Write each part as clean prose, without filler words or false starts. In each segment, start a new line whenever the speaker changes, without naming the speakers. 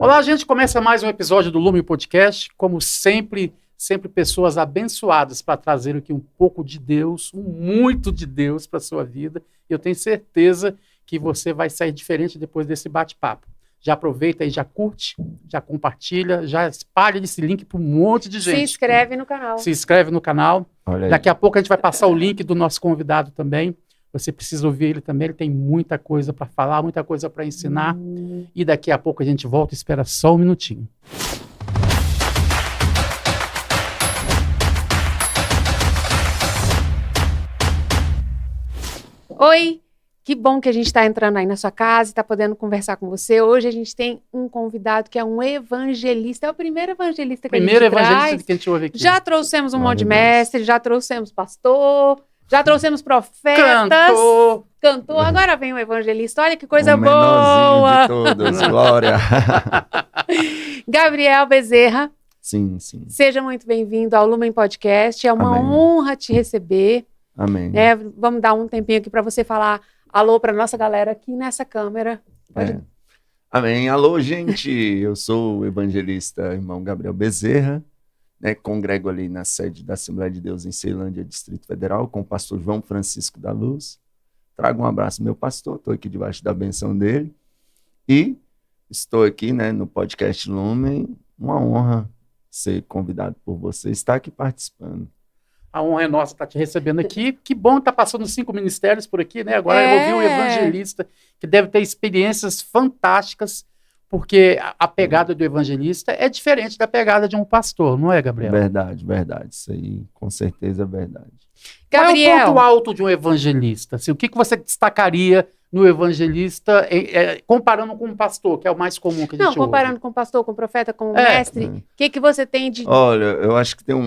Olá, gente, começa mais um episódio do Lume Podcast. Como sempre pessoas abençoadas para trazer aqui um pouco de Deus, muito de Deus para a sua vida. E eu tenho certeza que você vai sair diferente depois desse bate-papo. Já aproveita e já curte, já compartilha, já espalha esse link para um monte de gente.
Se inscreve no canal.
Se inscreve no canal. Daqui a pouco a gente vai passar o link do nosso convidado também. Você precisa ouvir ele também, ele tem muita coisa para falar, muita coisa para ensinar. E daqui a pouco a gente volta, espera só um minutinho.
Oi, que bom que a gente está entrando aí na sua casa e está podendo conversar com você. Hoje a gente tem um convidado que é um evangelista, é o primeiro evangelista que a gente traz.
Que a gente ouve aqui.
Já trouxemos um monte de mestre, já trouxemos pastor, já trouxemos profeta. Cantor, agora vem o evangelista. Olha que coisa boa!
De todos, glória!
Gabriel Bezerra.
Sim.
Seja muito bem-vindo ao Lumen Podcast. É uma honra te receber.
Amém.
Vamos dar um tempinho aqui para você falar alô para nossa galera aqui nessa câmera.
Amém. Alô, gente. Eu sou o evangelista irmão Gabriel Bezerra. Congrego ali na sede da Assembleia de Deus em Ceilândia, Distrito Federal, com o pastor João Francisco da Luz. Trago um abraço, meu pastor, estou aqui debaixo da benção dele. E estou aqui no podcast Lumen, uma honra ser convidado por você, estar aqui participando.
A honra é nossa estar te recebendo aqui. Que bom estar passando 5 ministérios por aqui, né? Agora eu ouvi um evangelista que deve ter experiências fantásticas, porque a pegada do evangelista é diferente da pegada de um pastor, não é, Gabriel?
Verdade. Isso aí, com certeza é verdade.
Gabriel,
qual é o ponto alto de um evangelista? Assim, o que você destacaria no evangelista, comparando com um pastor, que é o mais comum que a gente ouve?
Não, comparando com o pastor, com o profeta, com o mestre, o que você tem de...
Olha, eu acho que eu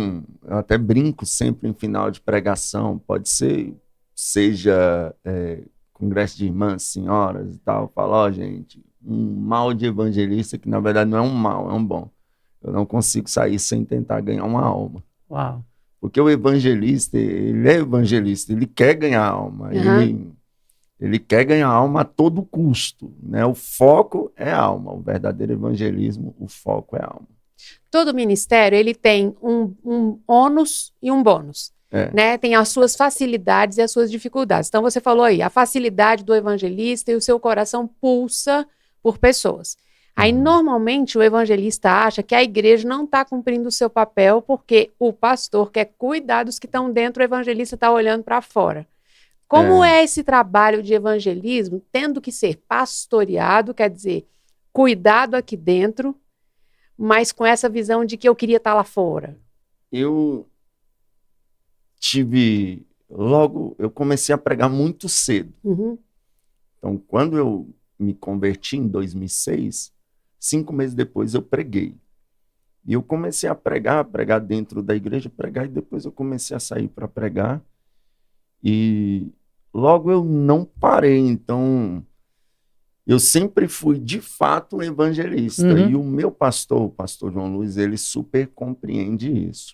até brinco sempre em final de pregação, seja congresso de irmãs, senhoras e tal, falo, gente, um mal de evangelista que na verdade não é um mal, é um bom. Eu não consigo sair sem tentar ganhar uma alma.
Uau.
Porque o evangelista, ele é evangelista, ele quer ganhar alma, ele quer ganhar alma a todo custo, né? O foco é a alma, o verdadeiro evangelismo, o foco é a alma.
Todo ministério, ele tem um ônus e um bônus, né? Tem as suas facilidades e as suas dificuldades. Então você falou aí, a facilidade do evangelista e o seu coração pulsa por pessoas. Aí, normalmente, o evangelista acha que a igreja não está cumprindo o seu papel porque o pastor quer cuidar dos que estão dentro, o evangelista está olhando para fora. Como é esse trabalho de evangelismo, tendo que ser pastoreado, quer dizer, cuidado aqui dentro, mas com essa visão de que eu queria estar lá fora?
Eu comecei a pregar muito cedo. Então, quando eu me converti em 2006, 5 meses depois eu preguei. E eu comecei a pregar dentro da igreja, e depois eu comecei a sair para pregar. E logo eu não parei, então eu sempre fui de fato um evangelista. E o meu pastor, o pastor João Luiz, ele super compreende isso.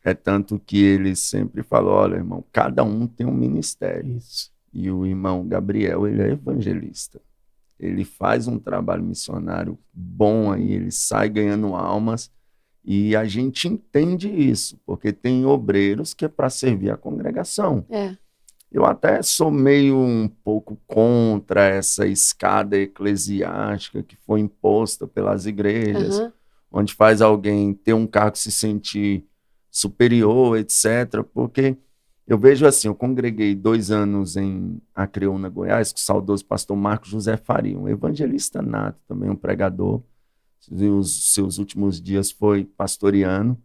É tanto que ele sempre falou, olha, irmão, cada um tem um ministério.
Isso.
E o irmão Gabriel, ele é evangelista. Ele faz um trabalho missionário bom aí, ele sai ganhando almas. E a gente entende isso, porque tem obreiros que é para servir a congregação. Eu até sou meio um pouco contra essa escada eclesiástica que foi imposta pelas igrejas, onde faz alguém ter um cargo, se sentir superior, etc. Porque eu vejo assim, eu congreguei 2 anos em Acreúna, Goiás, com o saudoso pastor Marcos José Faria, um evangelista nato, também um pregador. Os seus últimos dias foi pastoreando.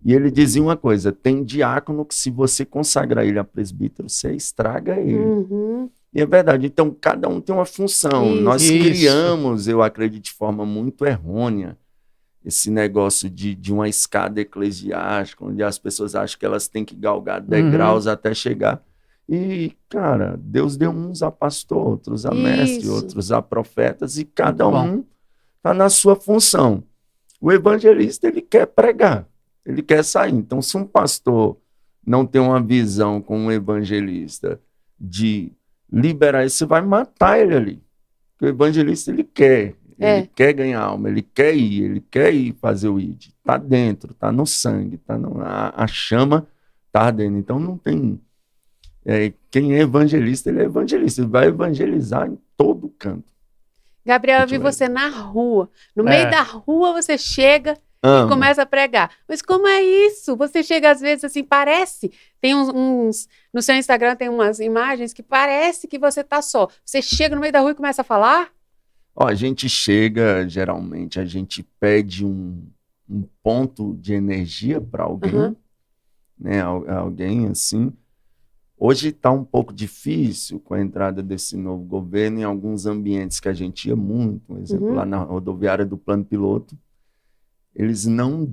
E ele dizia uma coisa, tem diácono que se você consagrar ele a presbítero, você estraga ele. E é verdade, então cada um tem uma função. Nós criamos, eu acredito, de forma muito errônea, esse negócio de uma escada eclesiástica, onde as pessoas acham que elas têm que galgar degraus até chegar. E, cara, Deus deu uns a pastor, outros a mestre, outros a profetas, e cada um está na sua função. O evangelista, ele quer pregar, ele quer sair. Então, se um pastor não tem uma visão com um evangelista de liberar isso, você vai matar ele ali. Porque o evangelista, ele quer Ele quer ganhar alma, ele quer ir fazer o ID. Tá dentro, tá no sangue, a chama tá ardendo. Então não tem... quem é evangelista, ele é evangelista. Ele vai evangelizar em todo canto.
Gabriel, eu vi você na rua. No meio da rua você chega e começa a pregar. Mas como é isso? Você chega às vezes assim, parece... Tem uns... No seu Instagram tem umas imagens que parece que você tá só. Você chega no meio da rua e começa a falar?
A gente chega, geralmente, a gente pede um ponto de energia para alguém, né? Alguém assim. Hoje está um pouco difícil com a entrada desse novo governo em alguns ambientes que a gente ia muito. Por exemplo, lá na rodoviária do Plano Piloto, eles não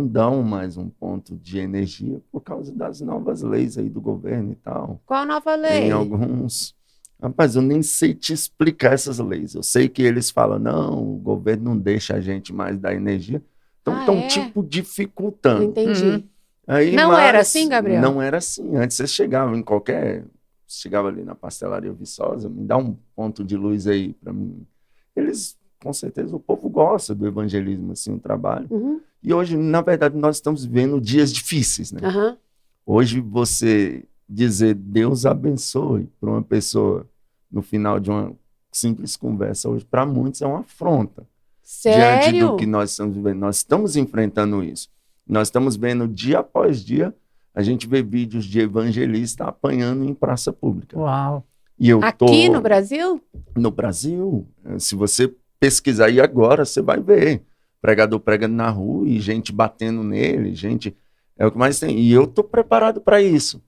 dão mais um ponto de energia por causa das novas leis aí do governo e tal.
Qual nova lei?
Tem alguns... Rapaz, eu nem sei te explicar essas leis. Eu sei que eles falam, não, o governo não deixa a gente mais dar energia. Então estão, tipo, dificultando.
Entendi.
Aí,
não era assim, Gabriel?
Não era assim. Antes você chegava em qualquer... Chegava ali na pastelaria Viçosa, me dá um ponto de luz aí para mim. Eles, com certeza, o povo gosta do evangelismo, assim, o trabalho. E hoje, na verdade, nós estamos vivendo dias difíceis, né? Hoje você... dizer Deus abençoe para uma pessoa no final de uma simples conversa hoje, para muitos é uma afronta.
Sério?
Diante do que nós estamos vivendo. Nós estamos enfrentando isso. Nós estamos vendo dia após dia, a gente vê vídeos de evangelista apanhando em praça pública.
Uau!
E eu
Aqui no Brasil?
No Brasil. Se você pesquisar aí agora, você vai ver. Pregador pregando na rua e gente batendo nele, gente... É o que mais tem. E eu estou preparado para isso.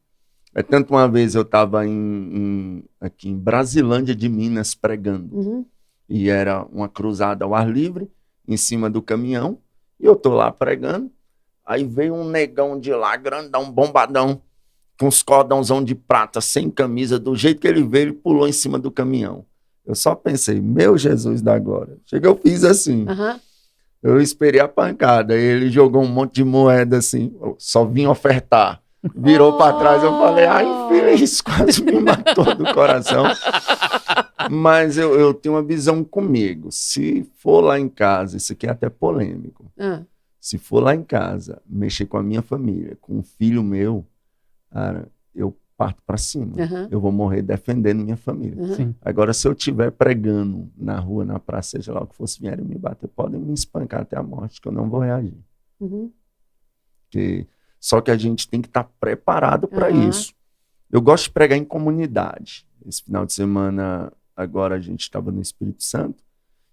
Tanto uma vez eu estava aqui em Brasilândia de Minas pregando. E era uma cruzada ao ar livre, em cima do caminhão. E eu tô lá pregando. Aí veio um negão de lá, grandão, bombadão, com os cordãozão de prata, sem camisa. Do jeito que ele veio, ele pulou em cima do caminhão. Eu só pensei, meu Jesus da glória. Chega, eu fiz assim. Eu esperei a pancada. Ele jogou um monte de moeda assim. Só vim ofertar. Virou para trás, eu falei, ai, infeliz, quase me matou do coração. Mas eu tenho uma visão comigo. Se for lá em casa, isso aqui é até polêmico. Se for lá em casa, mexer com a minha família, com um filho meu, cara, eu parto para cima. Eu vou morrer defendendo minha família. Agora, se eu estiver pregando na rua, na praça, seja lá o que fosse, vierem me bater, podem me espancar até a morte, que eu não vou reagir. Porque... Só que a gente tem que estar preparado para isso. Eu gosto de pregar em comunidade. Esse final de semana, agora a gente estava no Espírito Santo,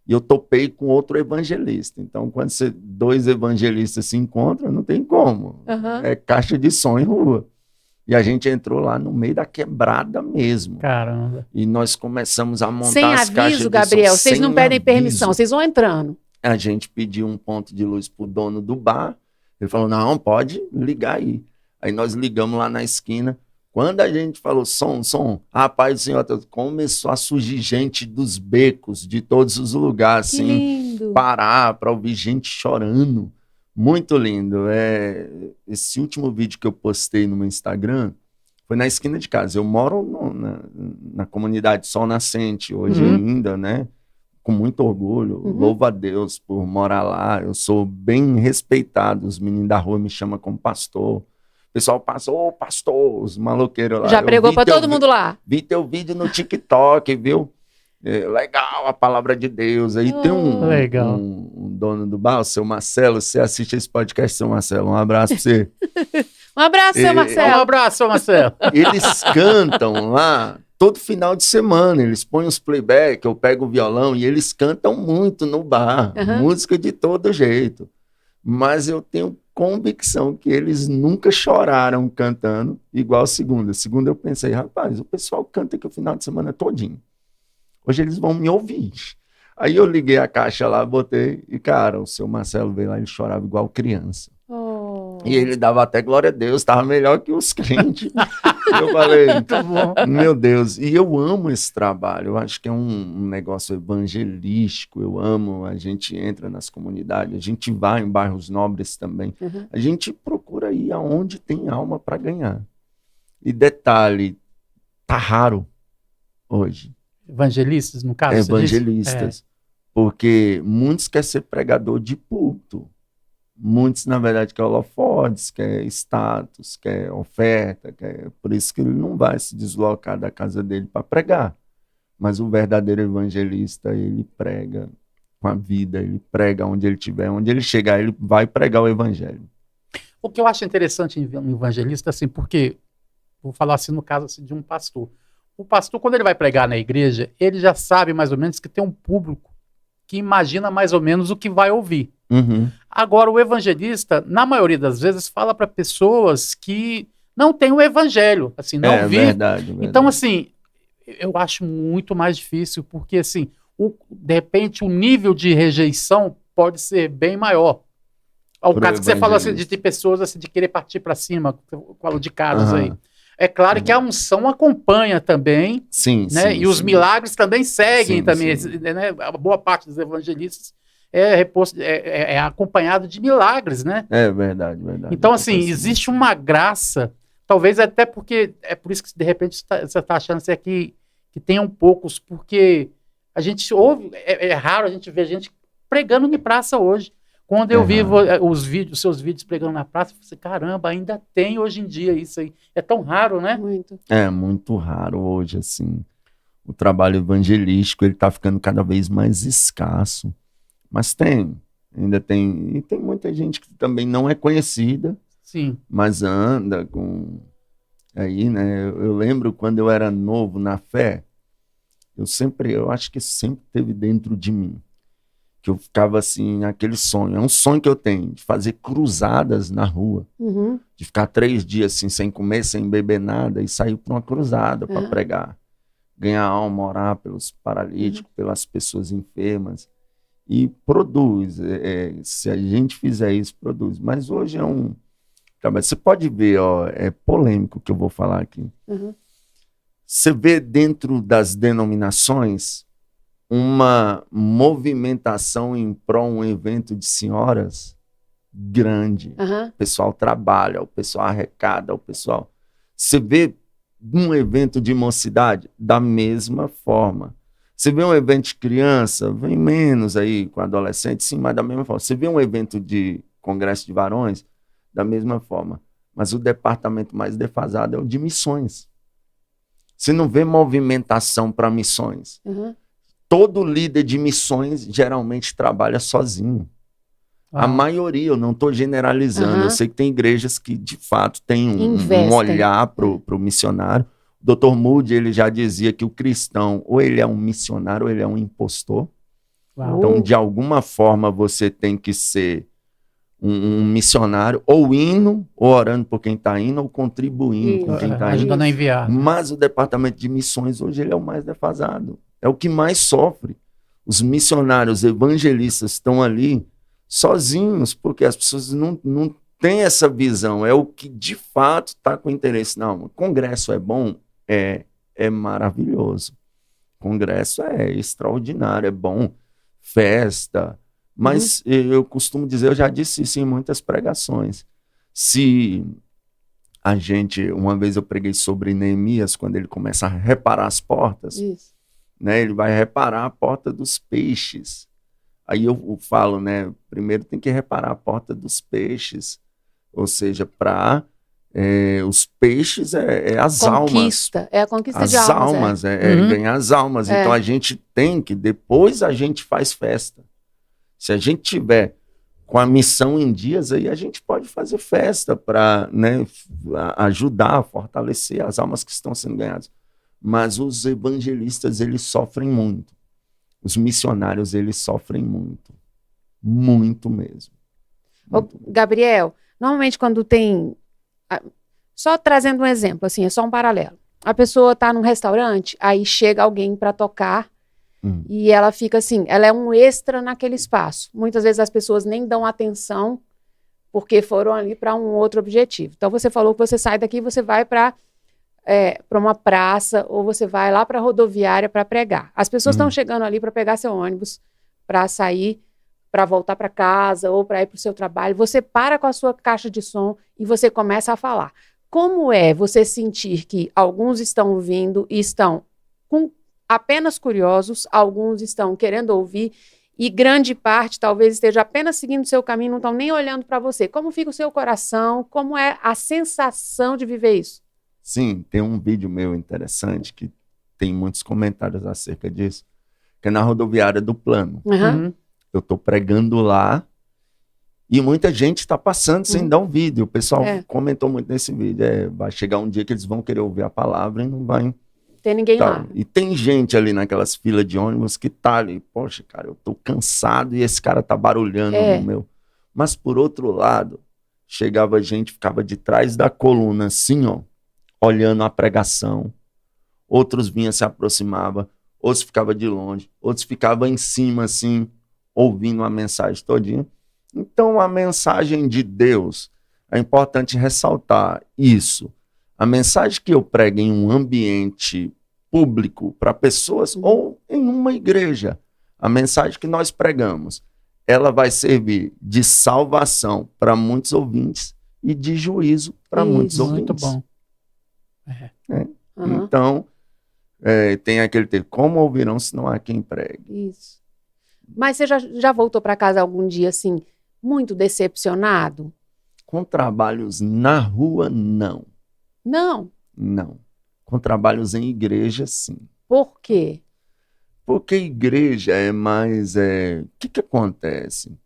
e eu topei com outro evangelista. Então, quando dois evangelistas se encontram, não tem como. É caixa de som em rua. E a gente entrou lá no meio da quebrada mesmo.
Caramba.
E nós começamos a montar
sem
as caixas
aviso,
de
Gabriel,
som.
vocês não pedem permissão, vocês vão entrando.
A gente pediu um ponto de luz pro dono do bar. Ele falou, não, pode ligar aí. Aí nós ligamos lá na esquina. Quando a gente falou, som, rapaz do Senhor, começou a surgir gente dos becos, de todos os lugares,
que
assim,
lindo.
Parar para ouvir gente chorando. Muito lindo. Esse último vídeo que eu postei no meu Instagram foi na esquina de casa. Eu moro na comunidade Sol Nascente, hoje ainda, né? Com muito orgulho, louvo a Deus por morar lá, eu sou bem respeitado, os meninos da rua me chamam como pastor, o pessoal passa, pastor, os maloqueiros lá.
Já pregou para todo mundo lá?
Vi teu vídeo no TikTok, viu? Legal, a palavra de Deus. Aí tem um dono do bar, o seu Marcelo, você assiste esse podcast, seu Marcelo, um abraço pra você.
Um abraço, seu Marcelo.
Um abraço, seu Marcelo.
Eles cantam lá todo final de semana, eles põem os playback, eu pego o violão e eles cantam muito no bar, música de todo jeito. Mas eu tenho convicção que eles nunca choraram cantando igual segunda. Segunda eu pensei, rapaz, o pessoal canta aqui o final de semana todinho. Hoje eles vão me ouvir. Aí eu liguei a caixa lá, botei, e cara, o seu Marcelo veio lá, ele chorava igual criança. E ele dava até glória a Deus, estava melhor que os crentes. Eu falei, meu Deus, e eu amo esse trabalho, eu acho que é um negócio evangelístico, eu amo, a gente entra nas comunidades, a gente vai em bairros nobres também, a gente procura ir aonde tem alma para ganhar. E detalhe, tá raro hoje.
Evangelistas, no caso?
Evangelistas. Porque muitos querem ser pregador de púlpito. Muitos, na verdade, querem holofotes, querem status, querem oferta. Por isso que ele não vai se deslocar da casa dele para pregar. Mas o verdadeiro evangelista, ele prega com a vida, ele prega onde ele estiver. Onde ele chegar, ele vai pregar o evangelho.
O que eu acho interessante em um evangelista, assim, porque, vou falar assim no caso assim, de um pastor. O pastor, quando ele vai pregar na igreja, ele já sabe mais ou menos que tem um público que imagina mais ou menos o que vai ouvir.
Uhum.
Agora, o evangelista, na maioria das vezes, fala para pessoas que não têm o evangelho, assim, não vi.
Verdade.
Então, assim, eu acho muito mais difícil, porque, assim, de repente, o nível de rejeição pode ser bem maior. O caso que você falou assim, de pessoas assim, de querer partir para cima, falou de casos aí. É claro que a unção acompanha também,
sim,
né?
Sim,
e os milagres também seguem também.
Sim.
Né? A boa parte dos evangelistas é acompanhado de milagres, né?
É verdade.
Então, assim, existe uma graça, talvez até porque, é por isso que de repente você está achando assim, que tenham poucos, porque a gente ouve, é raro a gente ver gente pregando em praça hoje. Quando eu vi os seus vídeos pregando na praça, eu falei assim, caramba, ainda tem hoje em dia isso aí. É tão raro, né?
Muito.
É muito raro hoje, assim. O trabalho evangelístico, ele está ficando cada vez mais escasso. Mas ainda tem. E tem muita gente que também não é conhecida,
sim,
mas anda com... Aí, né? Eu lembro quando eu era novo na fé, eu acho que sempre teve dentro de mim. Que eu ficava assim, aquele sonho. É um sonho que eu tenho, de fazer cruzadas na rua.
Uhum.
De ficar 3 dias assim, sem comer, sem beber nada, e sair para uma cruzada para pregar. Ganhar alma, orar pelos paralíticos, pelas pessoas enfermas. E produz. Se a gente fizer isso, produz. Mas hoje é um... Você pode ver, é polêmico o que eu vou falar aqui.
Uhum.
Você vê dentro das denominações uma movimentação em prol um evento de senhoras grande.
Uhum.
O pessoal trabalha, o pessoal arrecada, o pessoal... Você vê um evento de mocidade da mesma forma. Você vê um evento de criança, vem menos aí com adolescente, sim, mas da mesma forma. Você vê um evento de congresso de varões, da mesma forma. Mas o departamento mais defasado é o de missões. Você não vê movimentação para missões.
Uhum.
Todo líder de missões geralmente trabalha sozinho. A maioria, eu não estou generalizando. Eu sei que tem igrejas que, de fato, têm um olhar para o missionário. O Dr. Moody, ele já dizia que o cristão, ou ele é um missionário, ou ele é um impostor.
Uau.
Então, de alguma forma, você tem que ser um missionário, ou indo, ou orando por quem está indo, ou contribuindo com quem está indo.
Ajudando a enviar.
Mas o departamento de missões, hoje, ele é o mais defasado. É o que mais sofre. Os missionários evangelistas estão ali sozinhos, porque as pessoas não têm essa visão. É o que de fato está com interesse. Não, o congresso é bom? É maravilhoso. O congresso é extraordinário, é bom. Festa. Mas eu costumo dizer, eu já disse isso em muitas pregações. Se a gente, uma vez eu preguei sobre Neemias, quando ele começa a reparar as portas.
Isso.
Né, ele vai reparar a porta dos peixes. Aí eu falo, né, primeiro tem que reparar a porta dos peixes, ou seja, para os peixes as almas.
É a conquista
as
de almas.
Ganhar as almas. Então a gente tem que, depois a gente faz festa. Se a gente tiver com a missão em dias, aí a gente pode fazer festa para, né, ajudar a fortalecer as almas que estão sendo ganhadas. Mas os evangelistas, eles sofrem muito. Os missionários, eles sofrem muito. Muito mesmo. Muito.
Gabriel, normalmente quando tem... Só trazendo um exemplo, assim, é só um paralelo. A pessoa está num restaurante, aí chega alguém para tocar e ela fica assim, ela é um extra naquele espaço. Muitas vezes as pessoas nem dão atenção porque foram ali para um outro objetivo. Então você falou que você sai daqui e você vai para uma praça, ou você vai lá para a rodoviária para pregar. As pessoas estão chegando ali para pegar seu ônibus, para sair, para voltar para casa, ou para ir para o seu trabalho. Você para com a sua caixa de som e você começa a falar. Como é você sentir que alguns estão vindo e estão apenas curiosos, alguns estão querendo ouvir, e grande parte talvez esteja apenas seguindo o seu caminho, não estão nem olhando para você. Como fica o seu coração? Como é a sensação de viver isso?
Sim, tem um vídeo meu interessante que tem muitos comentários acerca disso, que é na rodoviária do Plano.
Uhum.
Eu estou pregando lá e muita gente está passando sem dar um vídeo. O pessoal comentou muito nesse vídeo. Vai chegar um dia que eles vão querer ouvir a palavra e não vai...
Tem ninguém lá.
E tem gente ali naquelas filas de ônibus que tá ali, poxa, cara, eu tô cansado e esse cara tá barulhando no meu. Mas por outro lado, chegava gente, ficava de trás da coluna assim, ó, olhando a pregação. Outros vinham, se aproximavam, outros ficavam de longe, outros ficavam em cima assim, ouvindo a mensagem todinha. Então a mensagem de Deus, é importante ressaltar isso. A mensagem que eu prego em um ambiente público para pessoas ou em uma igreja, a mensagem que nós pregamos, ela vai servir de salvação para muitos ouvintes e de juízo para muitos ouvintes.
Muito bom.
Então, tem aquele texto, como ouvirão se não há quem pregue?
Isso. Mas você já voltou para casa algum dia assim, muito decepcionado?
Com trabalhos na rua, não.
Não.
Não. Com trabalhos em igreja, sim.
Por quê?
Porque igreja é mais... O que acontece?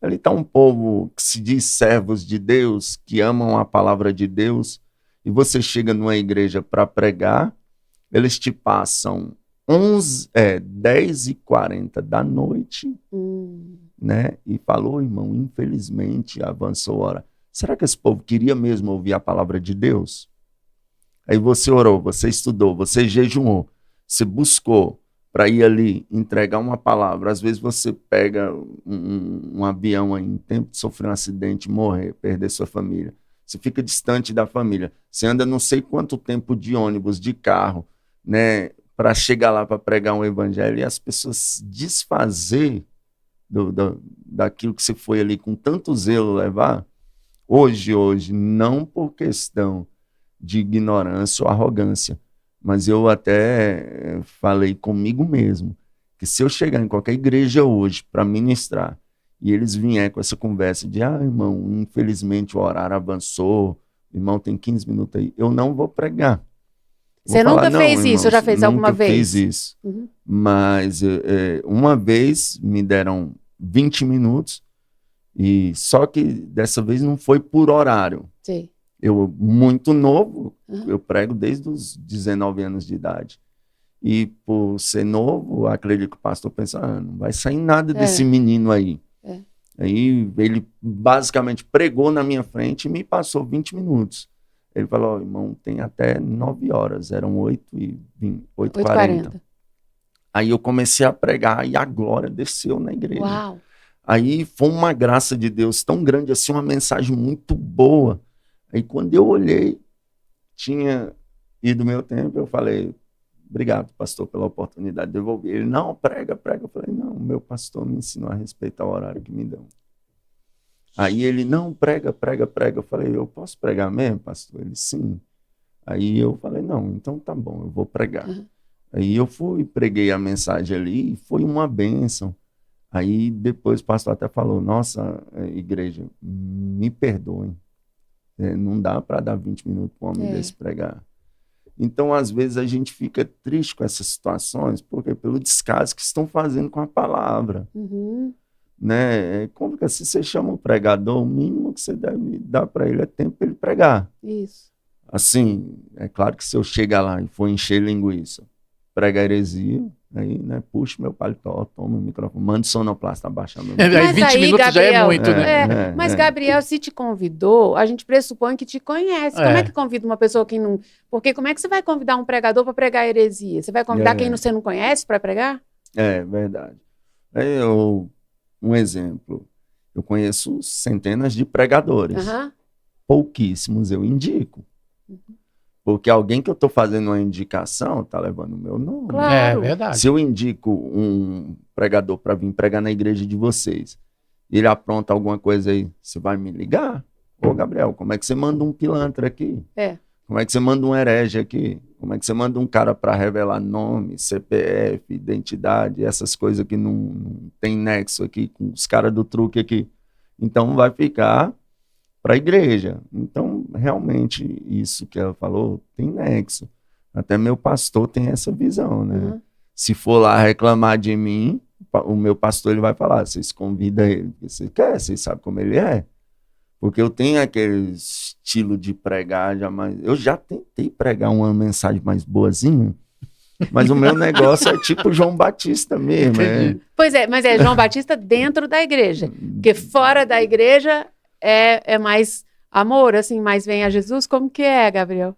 Ali está um povo que se diz servos de Deus, que amam a palavra de Deus, e você chega numa igreja para pregar, eles te passam 10h40 da noite, né? E falou, irmão, infelizmente avançou a hora. Será que esse povo queria mesmo ouvir a palavra de Deus? Aí você orou, você estudou, você jejuou, você buscou para ir ali entregar uma palavra. Às vezes você pega um avião aí, em tempo de sofrer um acidente, morrer, perder sua família. Você fica distante da família. Você anda não sei quanto tempo de ônibus, de carro, né, para chegar lá para pregar um evangelho e as pessoas se desfazer daquilo que você foi ali com tanto zelo levar. Hoje, não por questão de ignorância ou arrogância, mas eu até falei comigo mesmo, que se eu chegar em qualquer igreja hoje para ministrar, e eles vierem com essa conversa de, irmão, infelizmente o horário avançou, irmão, tem 15 minutos aí, eu não vou pregar.
Você nunca fez isso, ou já fez alguma vez?
Nunca fiz isso, mas uma vez me deram 20 minutos, e só que dessa vez não foi por horário.
Sim.
Eu, muito novo, eu prego desde os 19 anos de idade. E por ser novo, acredito que o pastor pensa, não vai sair nada desse menino aí. Aí ele basicamente pregou na minha frente e me passou 20 minutos. Ele falou, irmão, tem até 9 horas, eram 8h40. Aí eu comecei a pregar e a glória desceu na igreja.
Uau.
Aí foi uma graça de Deus tão grande, assim, uma mensagem muito boa. Aí quando eu olhei, tinha ido meu tempo, eu falei, obrigado, pastor, pela oportunidade de devolver. Ele, não, prega. Eu falei, não, meu pastor me ensinou a respeitar o horário que me dão. Aí ele, não, prega. Eu falei, eu posso pregar mesmo, pastor? Ele, sim. Aí eu falei, não, então tá bom, eu vou pregar. Aí eu fui, preguei a mensagem ali e foi uma bênção. Aí depois o pastor até falou, nossa, igreja, me perdoem. Não dá para dar 20 minutos para um homem desse pregar. Então, às vezes, a gente fica triste com essas situações, porque pelo descaso que estão fazendo com a palavra. Né? Como que se você chama um pregador, o mínimo que você deve dar para ele é tempo para ele pregar.
Isso.
Assim, é claro que se eu chegar lá e for encher linguiça, pregar heresia, aí, né, puxa meu paletó, toma o microfone, manda o sonoplasta abaixar meu microfone.
Aí 20 minutos
Gabriel,
já é muito, né?
Mas, Gabriel, se te convidou, a gente pressupõe que te conhece. Como é que convida uma pessoa que não... Porque como é que você vai convidar um pregador para pregar heresia? Você vai convidar quem você não conhece para pregar?
É verdade. Um exemplo, eu conheço centenas de pregadores. Pouquíssimos eu indico. Porque alguém que eu estou fazendo uma indicação está levando o meu nome.
Claro.
É verdade.
Se eu indico um pregador para vir pregar na igreja de vocês, e ele apronta alguma coisa aí, você vai me ligar? Ô, Gabriel, como é que você manda um pilantra aqui? Como é que você manda um herege aqui? Como é que você manda um cara para revelar nome, CPF, identidade, essas coisas que não tem nexo aqui com os caras do truque aqui? Então vai ficar para a igreja. Então, realmente, isso que ela falou tem nexo. Até meu pastor tem essa visão, né?
Uhum.
Se for lá reclamar de mim, o meu pastor ele vai falar, vocês convidam ele, você quer, vocês sabem como ele é. Porque eu tenho aquele estilo de pregar, eu já tentei pregar uma mensagem mais boazinha, mas o meu negócio é tipo João Batista mesmo.
Pois é, mas é João Batista dentro da igreja, porque fora da igreja é mais amor, assim, mais vem a Jesus. Como que é, Gabriel?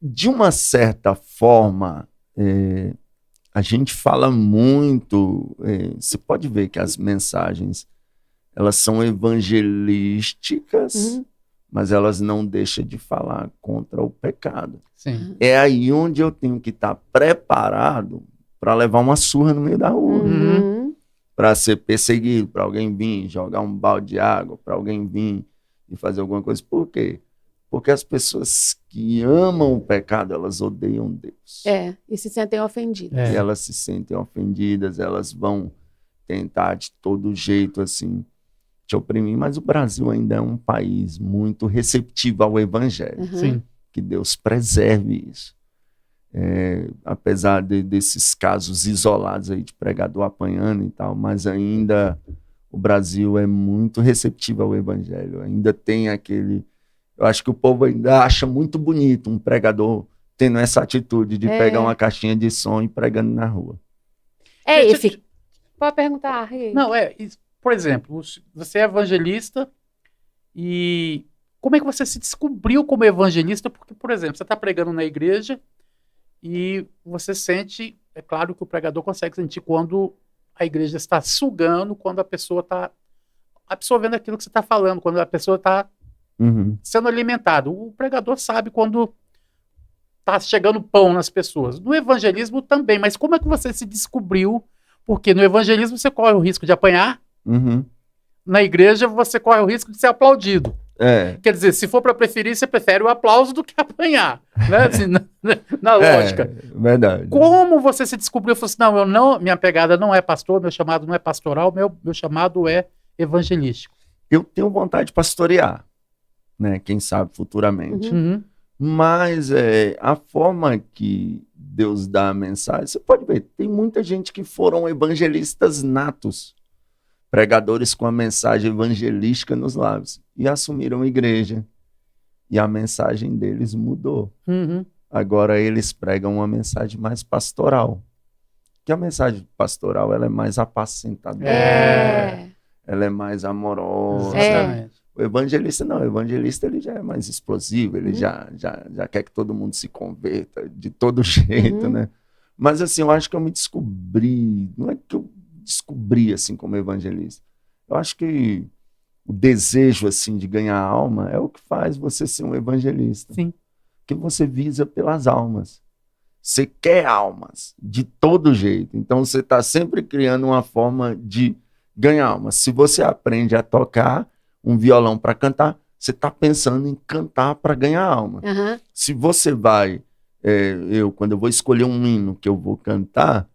De uma certa forma, a gente fala muito, você pode ver que as mensagens, elas são evangelísticas, mas elas não deixam de falar contra o pecado.
Sim.
É aí onde eu tenho que estar preparado para levar uma surra no meio da rua. Para ser perseguido, para alguém vir jogar um balde de água, para alguém vir e fazer alguma coisa. Por quê? Porque as pessoas que amam o pecado, elas odeiam Deus.
E se sentem ofendidas.
E elas se sentem ofendidas, elas vão tentar de todo jeito, assim, te oprimir. Mas o Brasil ainda é um país muito receptivo ao evangelho.
Sim.
Que Deus preserve isso. Apesar desses casos isolados aí de pregador apanhando e tal, mas ainda o Brasil é muito receptivo ao evangelho. Ainda tem aquele... Eu acho que o povo ainda acha muito bonito um pregador tendo essa atitude de pegar uma caixinha de som e pregando na rua.
Pode perguntar, Rei.
Não, por exemplo, você é evangelista e como é que você se descobriu como evangelista? Porque, por exemplo, você está pregando na igreja e você sente, é claro que o pregador consegue sentir quando a igreja está sugando, quando a pessoa está absorvendo aquilo que você está falando, quando a pessoa está sendo alimentado. O pregador sabe quando está chegando pão nas pessoas. No evangelismo também, mas como é que você se descobriu? Porque no evangelismo você corre o risco de apanhar, na igreja você corre o risco de ser aplaudido. Quer dizer, se for para preferir, você prefere o aplauso do que apanhar, né? Assim, na lógica.
Verdade.
Como você se descobriu? Falou assim, não, minha pegada não é pastor, meu chamado não é pastoral, meu chamado é evangelístico.
Eu tenho vontade de pastorear, né? Quem sabe futuramente. Mas a forma que Deus dá a mensagem, você pode ver, tem muita gente que foram evangelistas natos, pregadores com a mensagem evangelística nos lábios, e assumiram a igreja. E a mensagem deles mudou. Agora eles pregam uma mensagem mais pastoral. Que a mensagem pastoral ela é mais apacentadora. Ela é mais amorosa. O evangelista não, o evangelista ele já é mais explosivo, ele já quer que todo mundo se converta de todo jeito, né? Mas assim, eu acho que eu me descobri, não é que eu descobri assim como evangelista, eu acho que o desejo assim de ganhar alma é o que faz você ser um evangelista.
Sim.
Que você visa pelas almas. Você quer almas de todo jeito, então você está sempre criando uma forma de ganhar almas. Se você aprende a tocar um violão para cantar, você está pensando em cantar para ganhar alma. Se você vai, quando eu vou escolher um hino que eu vou cantar,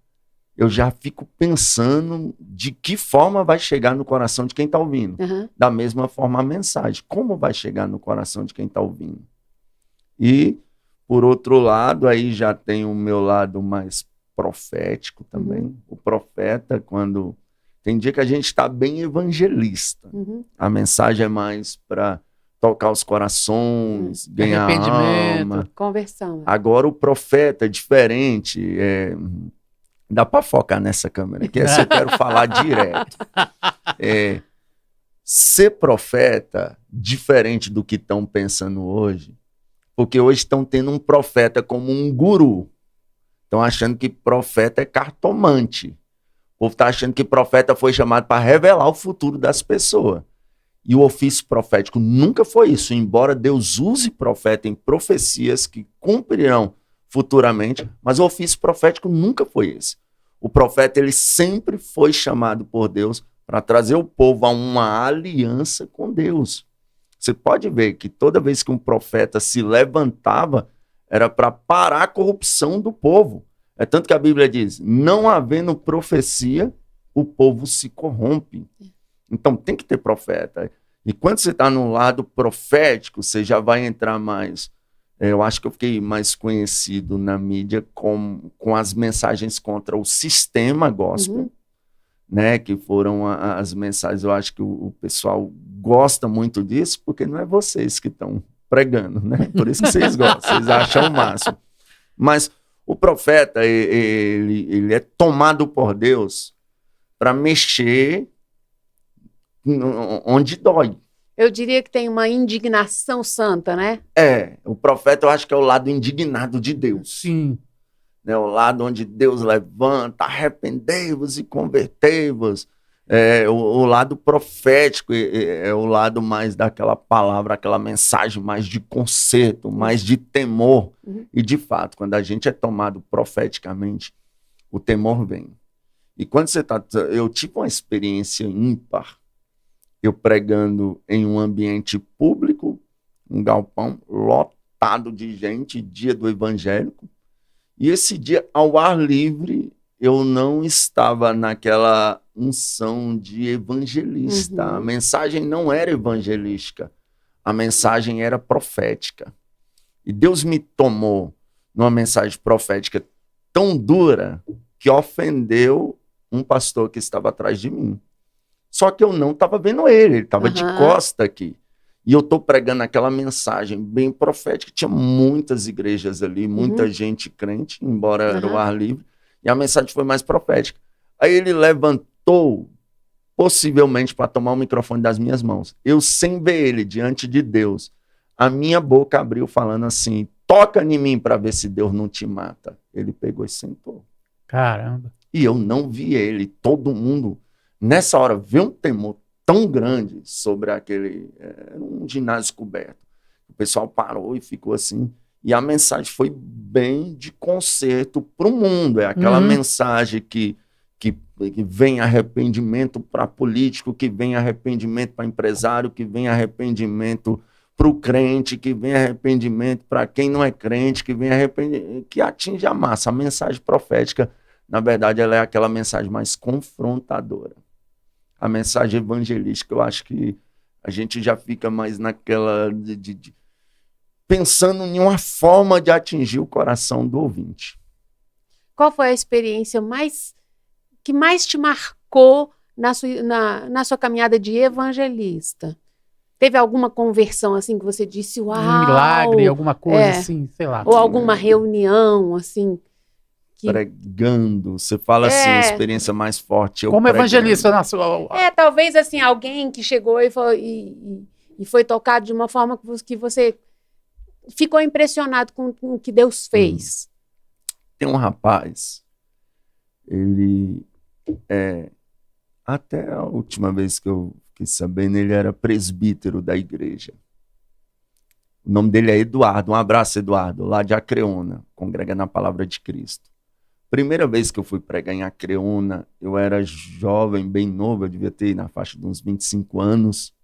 eu já fico pensando de que forma vai chegar no coração de quem está ouvindo. Da mesma forma a mensagem, como vai chegar no coração de quem está ouvindo. E, por outro lado, aí já tem o meu lado mais profético também. O profeta, quando... Tem dia que a gente está bem evangelista. A mensagem é mais para tocar os corações, ganhar alma.
Conversão.
Agora o profeta é diferente. Dá para focar nessa câmera, que essa eu quero falar direto. Ser profeta, diferente do que estão pensando hoje, porque hoje estão tendo um profeta como um guru. Estão achando que profeta é cartomante. O povo está achando que profeta foi chamado para revelar o futuro das pessoas. E o ofício profético nunca foi isso, embora Deus use profeta em profecias que cumprirão futuramente, mas o ofício profético nunca foi esse. O profeta ele sempre foi chamado por Deus para trazer o povo a uma aliança com Deus. Você pode ver que toda vez que um profeta se levantava, era para parar a corrupção do povo. É tanto que a Bíblia diz, não havendo profecia, o povo se corrompe. Então tem que ter profeta. E quando você está no lado profético, você já vai entrar mais. Eu acho que eu fiquei mais conhecido na mídia com as mensagens contra o sistema gospel, né? Que foram as mensagens. Eu acho que o pessoal gosta muito disso, porque não é vocês que estão pregando, né? Por isso que vocês gostam, vocês acham o máximo. Mas o profeta, ele é tomado por Deus para mexer onde dói.
Eu diria que tem uma indignação santa, né?
O profeta eu acho que é o lado indignado de Deus.
Sim.
Né, o lado onde Deus levanta, arrependei-vos e convertei-vos. O lado profético é o lado mais daquela palavra, aquela mensagem mais de conserto, mais de temor. E de fato, quando a gente é tomado profeticamente, o temor vem. E quando você está... Eu tive uma experiência ímpar, eu pregando em um ambiente público, um galpão lotado de gente, dia do evangélico, e esse dia, ao ar livre, eu não estava naquela unção de evangelista. A mensagem não era evangelística, a mensagem era profética. E Deus me tomou numa mensagem profética tão dura que ofendeu um pastor que estava atrás de mim. Só que eu não estava vendo ele estava de costa aqui. E eu estou pregando aquela mensagem bem profética. Tinha muitas igrejas ali, muita gente crente, embora era o ar livre. E a mensagem foi mais profética. Aí ele levantou, possivelmente para tomar o microfone das minhas mãos. Eu, sem ver ele, diante de Deus, a minha boca abriu falando assim, toca em mim para ver se Deus não te mata. Ele pegou e sentou.
Caramba.
E eu não vi ele. Todo mundo... Nessa hora, veio um temor tão grande sobre aquele... Era um ginásio coberto. O pessoal parou e ficou assim. E a mensagem foi bem de conserto para o mundo. É aquela mensagem que vem arrependimento para político, que vem arrependimento para empresário, que vem arrependimento para o crente, que vem arrependimento para quem não é crente, que vem arrependimento, que atinge a massa. A mensagem profética, na verdade, ela é aquela mensagem mais confrontadora. A mensagem evangelística, eu acho que a gente já fica mais naquela... pensando em uma forma de atingir o coração do ouvinte.
Qual foi a experiência que mais te marcou na sua caminhada de evangelista? Teve alguma conversão assim que você disse, uau!
Um milagre, alguma coisa assim, sei lá.
Ou alguma reunião, assim...
Pregando, você fala assim, a experiência mais forte.
Como
pregando.
Evangelista na sua...
talvez assim, alguém que chegou e foi tocado de uma forma que você ficou impressionado com o que Deus fez.
Tem um rapaz, ele até a última vez que eu fiquei sabendo, ele era presbítero da igreja. O nome dele é Eduardo, um abraço Eduardo, lá de Acreona, congrega na Palavra de Cristo. Primeira vez que eu fui pregar em Acreona, eu era jovem, bem novo, eu devia ter na faixa de uns 25 anos,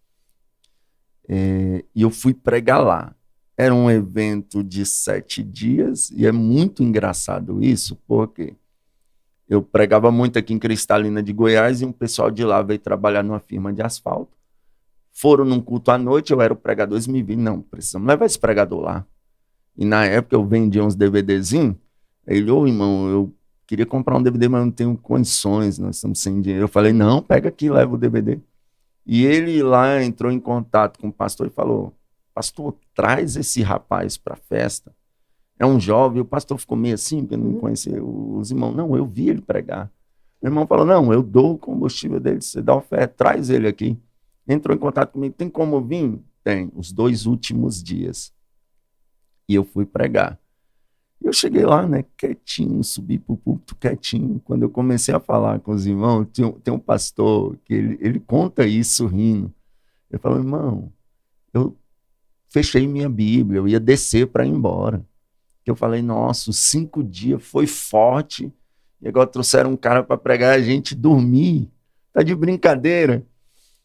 e eu fui pregar lá. Era um evento de 7 dias, e é muito engraçado isso, porque eu pregava muito aqui em Cristalina de Goiás, e um pessoal de lá veio trabalhar numa firma de asfalto. Foram num culto à noite, eu era o pregador, eles me viram, não, precisamos levar esse pregador lá. E na época eu vendia uns DVDzinhos, ele, irmão, eu queria comprar um DVD, mas não tenho condições, nós estamos sem dinheiro. Eu falei, não, pega aqui, leva o DVD. E ele lá entrou em contato com o pastor e falou, pastor, traz esse rapaz para a festa. É um jovem, o pastor ficou meio assim, porque não conhecia os irmãos. Não, eu vi ele pregar. Meu irmão falou, não, eu dou o combustível dele, você dá oferta, traz ele aqui. Entrou em contato comigo, tem como vir? Tem, os 2 últimos dias. E eu fui pregar. Eu cheguei lá, né, quietinho, subi pro púlpito quietinho. Quando eu comecei a falar com os irmãos, tem um pastor que ele conta isso rindo. Ele falou, irmão, eu fechei minha Bíblia, eu ia descer para ir embora. Eu falei, nossa, os 5 dias foi forte, e agora trouxeram um cara para pregar a gente dormir. Tá de brincadeira.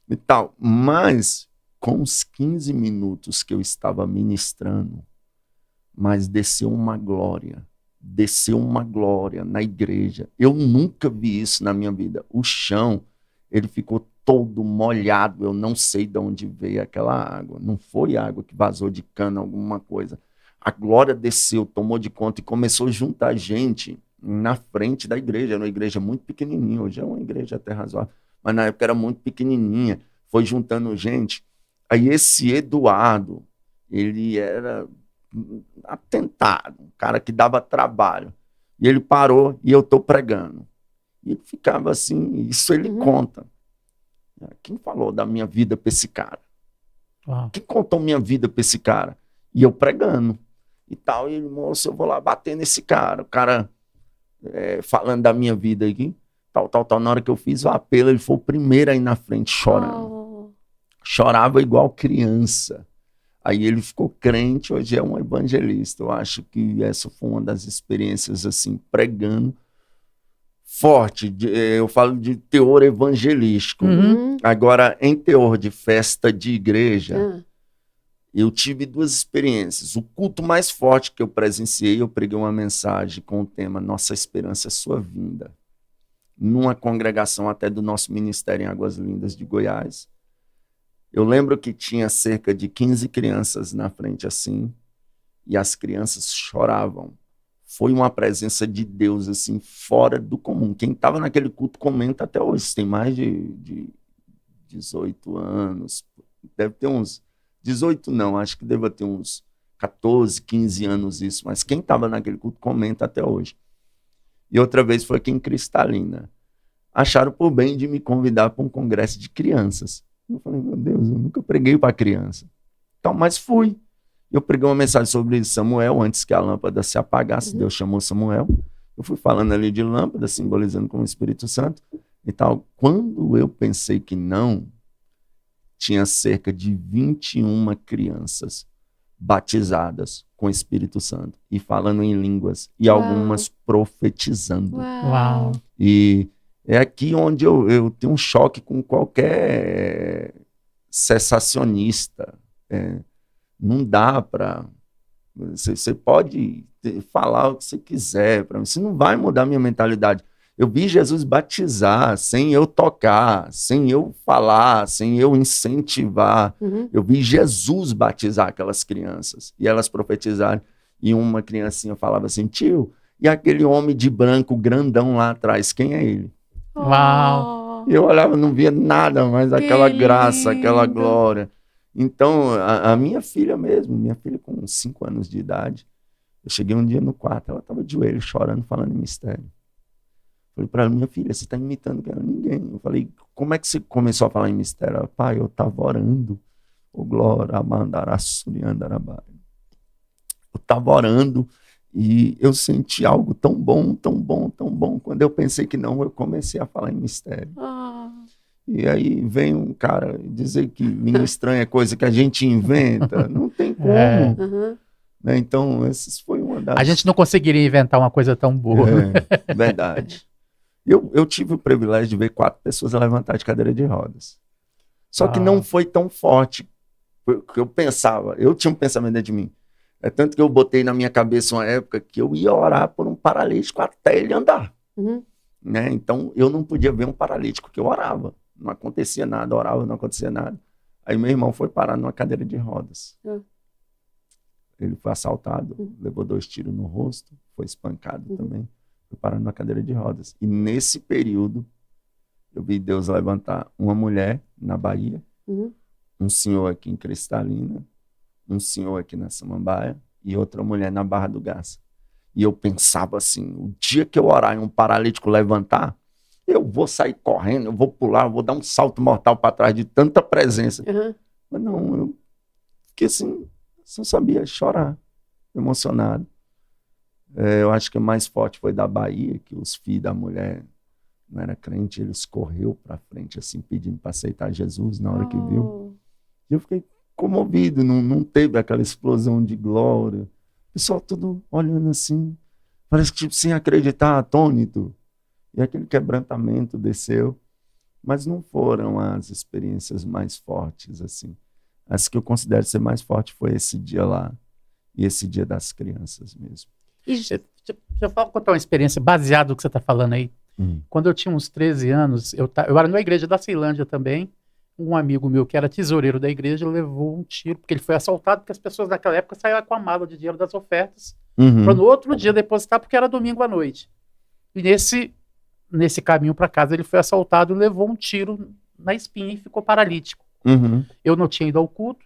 E tal. Mas, com os 15 minutos que eu estava ministrando, mas desceu uma glória na igreja. Eu nunca vi isso na minha vida. O chão, ele ficou todo molhado, eu não sei de onde veio aquela água. Não foi água que vazou de cana, alguma coisa. A glória desceu, tomou de conta e começou a juntar gente na frente da igreja. Era uma igreja muito pequenininha, hoje é uma igreja até razoável, mas na época era muito pequenininha. Foi juntando gente. Aí esse Eduardo, ele era atentado, um cara que dava trabalho. E ele parou e eu estou pregando. E ele ficava assim, isso ele conta. Quem falou da minha vida para esse cara? Quem contou minha vida para esse cara? E eu pregando. E tal, e ele, moço, eu vou lá bater nesse cara. O cara falando da minha vida aqui, tal. Na hora que eu fiz o apelo, ele foi o primeiro aí na frente, chorando. Chorava igual criança. Aí ele ficou crente, hoje é um evangelista. Eu acho que essa foi uma das experiências, assim, pregando forte. Eu falo de teor evangelístico. Agora, em teor de festa de igreja, eu tive duas experiências. O culto mais forte que eu presenciei, eu preguei uma mensagem com o tema Nossa Esperança é Sua Vinda, numa congregação até do nosso ministério em Águas Lindas de Goiás. Eu lembro que tinha cerca de 15 crianças na frente assim, e as crianças choravam. Foi uma presença de Deus assim, fora do comum. Quem estava naquele culto comenta até hoje, tem mais de 18 anos, deve ter uns 18 não, acho que deva ter uns 14, 15 anos isso, mas quem estava naquele culto comenta até hoje. E outra vez foi aqui em Cristalina. Acharam por bem de me convidar para um congresso de crianças. Eu falei, meu Deus, eu nunca preguei para criança. Então, mas fui. Eu preguei uma mensagem sobre Samuel, antes que a lâmpada se apagasse, Deus chamou Samuel. Eu fui falando ali de lâmpada, simbolizando com o Espírito Santo e tal. Quando eu pensei que não, tinha cerca de 21 crianças batizadas com o Espírito Santo e falando em línguas e algumas profetizando.
Uau.
E é aqui onde eu tenho um choque com qualquer cessacionista. Não dá para... Você pode falar o que você quiser para mim, isso não vai mudar a minha mentalidade. Eu vi Jesus batizar sem eu tocar, sem eu falar, sem eu incentivar. Eu vi Jesus batizar aquelas crianças. E elas profetizaram. E uma criancinha falava assim, tio, e aquele homem de branco grandão lá atrás, quem é ele?
Uau!
E eu olhava, não via nada mais, aquela graça, aquela glória. Então, a minha filha mesmo, minha filha com 5 anos de idade, eu cheguei um dia no quarto, ela estava de joelho, chorando, falando em mistério. Falei para ela, minha filha, você está imitando ninguém. Eu falei, como é que você começou a falar em mistério? Ela, pai, eu estava orando. O glória, eu estava orando e eu senti algo tão bom, tão bom, tão bom. Quando eu pensei que não, eu comecei a falar em mistério. E aí vem um cara dizer que língua estranha é coisa que a gente inventa. Não tem como. Né? Então, essa foi uma das...
A gente não conseguiria inventar uma coisa tão boa.
Verdade. Eu tive o privilégio de ver 4 pessoas a levantar de cadeira de rodas. Só que não foi tão forte que eu pensava. Eu tinha um pensamento dentro de mim. É tanto que eu botei na minha cabeça uma época que eu ia orar por um paralítico até ele andar. Né? Então, eu não podia ver um paralítico que eu orava. Não acontecia nada, orava, não acontecia nada. Aí meu irmão foi parar numa cadeira de rodas. Ele foi assaltado, levou 2 tiros no rosto, foi espancado também. Foi parar numa cadeira de rodas. E nesse período, eu vi Deus levantar uma mulher na Bahia, um senhor aqui em Cristalina, um senhor aqui na Samambaia e outra mulher na Barra do Garça. E eu pensava assim, o dia que eu orar e um paralítico levantar, eu vou sair correndo, eu vou pular, eu vou dar um salto mortal para trás de tanta presença. Mas não, eu fiquei assim, só sabia chorar, emocionado. Eu acho que o mais forte foi da Bahia, que os filhos da mulher não era crente, eles correu para frente assim, pedindo para aceitar Jesus na hora que viu. E eu fiquei comovido, não teve aquela explosão de glória. O pessoal tudo olhando assim, parece que tipo, sem acreditar, atônito. E aquele quebrantamento desceu. Mas não foram as experiências mais fortes, assim. As que eu considero ser mais forte foi esse dia lá. e esse Dia das Crianças mesmo.
Deixa eu contar uma experiência baseada no que você está falando aí. Quando eu tinha uns 13 anos, eu era na igreja da Ceilândia também. Um amigo meu que era tesoureiro da igreja levou um tiro, porque ele foi assaltado, porque as pessoas daquela época saíam com a mala de dinheiro das ofertas para no outro dia depositar, porque era domingo à noite. E nesse caminho para casa ele foi assaltado e levou um tiro na espinha e ficou paralítico. Eu não tinha ido ao culto,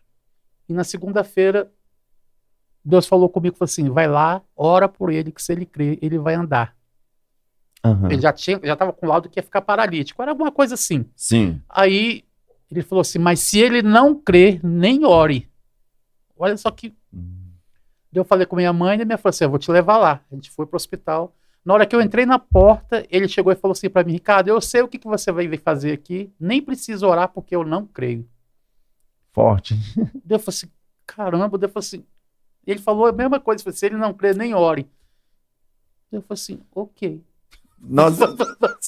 e na segunda-feira Deus falou comigo, falou assim, vai lá, ora por ele, que se ele crer, ele vai andar. Ele já estava com o laudo que ia ficar paralítico, era alguma coisa assim.
Sim.
Aí ele falou assim, mas se ele não crer, nem ore. Olha só que... Eu falei com minha mãe, e minha mãe falou assim, eu vou te levar lá. A gente foi pro hospital. Na hora que eu entrei na porta, ele chegou e falou assim para mim, Ricardo, eu sei o que você vai vir fazer aqui, nem preciso orar porque eu não creio.
Forte.
Eu falei assim, caramba, eu falei assim, ele falou a mesma coisa, falou, se ele não crer, nem ore. Eu falei assim, ok.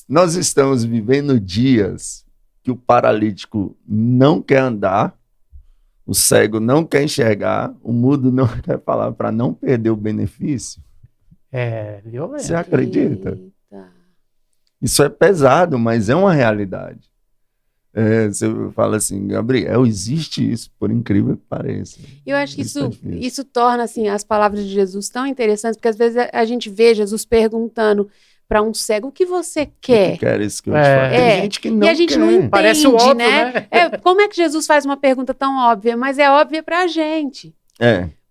Nós estamos vivendo dias que o paralítico não quer andar, o cego não quer enxergar, o mudo não quer falar para não perder o benefício.
É violento.
Você acredita?
Eita.
Isso é pesado, mas é uma realidade. Você fala assim, Gabriel, existe isso, por incrível que pareça.
Eu acho que isso torna assim, as palavras de Jesus tão interessantes, porque às vezes a gente vê Jesus perguntando para um cego, o que você quer?
O que quer isso que eu te falo? Tem gente que não
e a gente
quer.
não entende,
Parece óbvio,
né? Como é que Jesus faz uma pergunta tão óbvia? Mas é óbvia para a gente.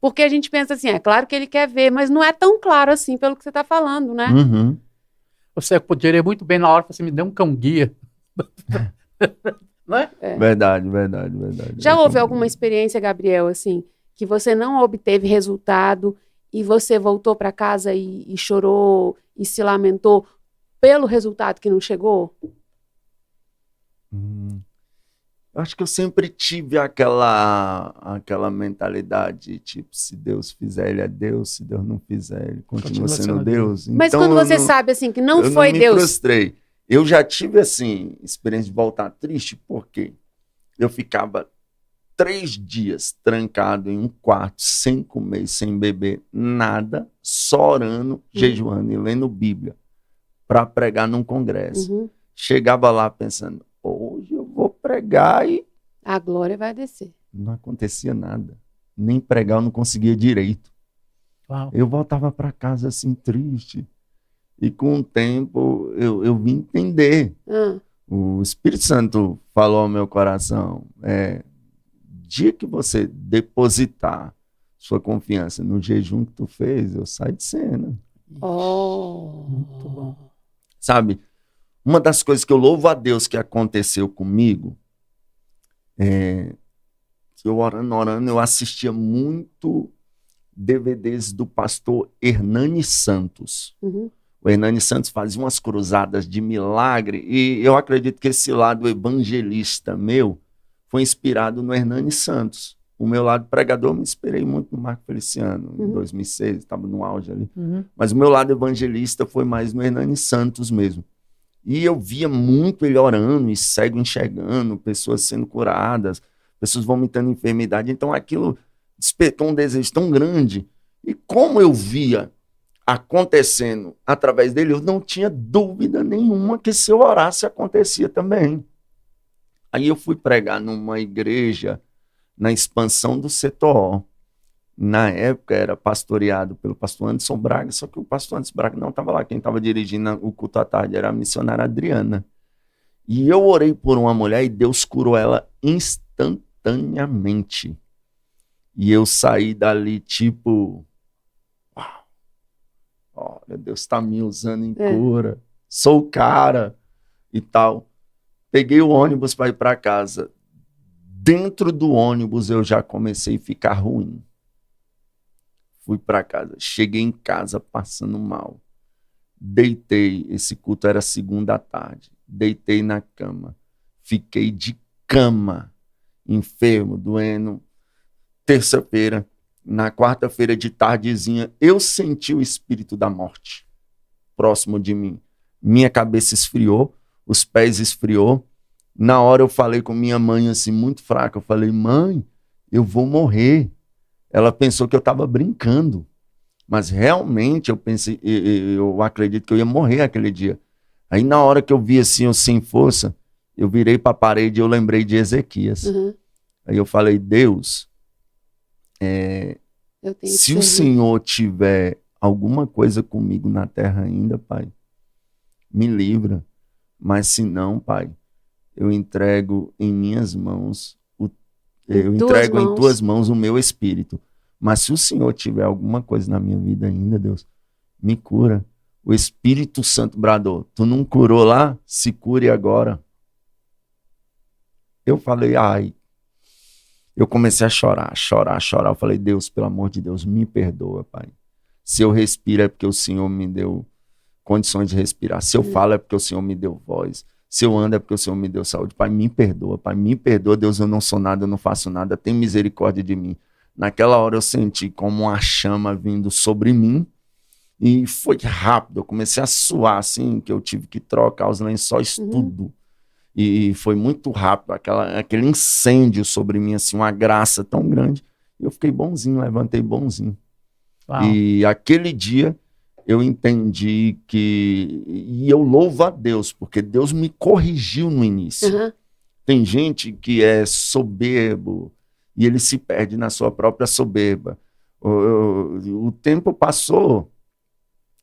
Porque a gente pensa assim, é claro que ele quer ver, mas não é tão claro assim pelo que você está falando, né?
O cego poderia muito bem na hora, assim, me dê um cão-guia. Não é?
Verdade.
Já houve alguma experiência, Gabriel, assim, que você não obteve resultado e você voltou para casa e chorou e se lamentou pelo resultado que não chegou?
Acho que eu sempre tive aquela mentalidade, tipo, se Deus fizer, ele é Deus, se Deus não fizer, ele continua sendo Deus.
Mas
então,
quando você sabe, assim, que não foi Deus...
Eu não me frustrei. Eu já tive, assim, experiência de voltar triste, porque eu ficava 3 dias trancado em um quarto, sem comer, sem beber, nada, só orando, jejuando e lendo Bíblia para pregar num congresso. Chegava lá pensando, hoje eu vou pregar e...
a glória vai descer.
Não acontecia nada. Nem pregar eu não conseguia direito.
Uau.
Eu voltava para casa assim, triste. E com o tempo eu vim entender. O Espírito Santo falou ao meu coração, dia que você depositar sua confiança no jejum que tu fez, eu saio de cena.
Muito bom.
Sabe, uma das coisas que eu louvo a Deus que aconteceu comigo, eu orando, eu assistia muito DVDs do pastor Hernani Santos. O Hernani Santos fazia umas cruzadas de milagre, e eu acredito que esse lado evangelista meu foi inspirado no Hernani Santos. O meu lado pregador, eu me inspirei muito no Marco Feliciano, em 2006, estava no auge ali. Mas o meu lado evangelista foi mais no Hernani Santos mesmo. E eu via muito ele orando, e cego enxergando, pessoas sendo curadas, pessoas vomitando enfermidade. Então aquilo despertou um desejo tão grande. E como eu via acontecendo através dele, eu não tinha dúvida nenhuma que se eu orasse acontecia também. Aí eu fui pregar numa igreja na expansão do Setor. Na época era pastoreado pelo pastor Anderson Braga, só que o pastor Anderson Braga não estava lá. Quem estava dirigindo o culto à tarde era a missionária Adriana. E eu orei por uma mulher e Deus curou ela instantaneamente. E eu saí dali tipo... olha, Deus está me usando em cura, sou o cara e tal. Peguei o ônibus para ir para casa. Dentro do ônibus eu já comecei a ficar ruim. Fui para casa, cheguei em casa passando mal. Deitei, esse culto era segunda à tarde. Deitei na cama, fiquei de cama, enfermo, doendo. Terça-feira, na quarta-feira de tardezinha, eu senti o espírito da morte próximo de mim. Minha cabeça esfriou, os pés esfriou. Na hora eu falei com minha mãe assim, muito fraca. Eu falei, mãe, eu vou morrer. ela pensou que eu estava brincando. Mas realmente eu pensei, eu acredito que eu ia morrer aquele dia. Aí na hora que eu vi assim, eu sem força, eu virei para a parede e eu lembrei de Ezequias. Aí eu falei, Deus, se o Senhor tiver alguma coisa comigo na terra ainda, Pai, me livra. Mas se não, Pai, eu entrego em minhas mãos, em tuas mãos o meu espírito. Mas se o Senhor tiver alguma coisa na minha vida ainda, Deus, me cura. O Espírito Santo bradou, tu não curou lá? Se cure agora. Eu falei, ai. Eu comecei a chorar. Eu falei, Deus, pelo amor de Deus, me perdoa, Pai. Se eu respiro é porque o Senhor me deu condições de respirar. Se eu falo é porque o Senhor me deu voz. Se eu ando é porque o Senhor me deu saúde. Pai, me perdoa, Deus, eu não sou nada, eu não faço nada, tem misericórdia de mim. Naquela hora eu senti como uma chama vindo sobre mim e foi rápido, eu comecei a suar assim, que eu tive que trocar os lençóis, tudo. E foi muito rápido, aquele incêndio sobre mim, assim, uma graça tão grande. E eu fiquei bonzinho, levantei bonzinho. Uau. E aquele dia eu entendi e eu louvo a Deus, porque Deus me corrigiu no início. Tem gente que é soberbo, e ele se perde na sua própria soberba. O tempo passou,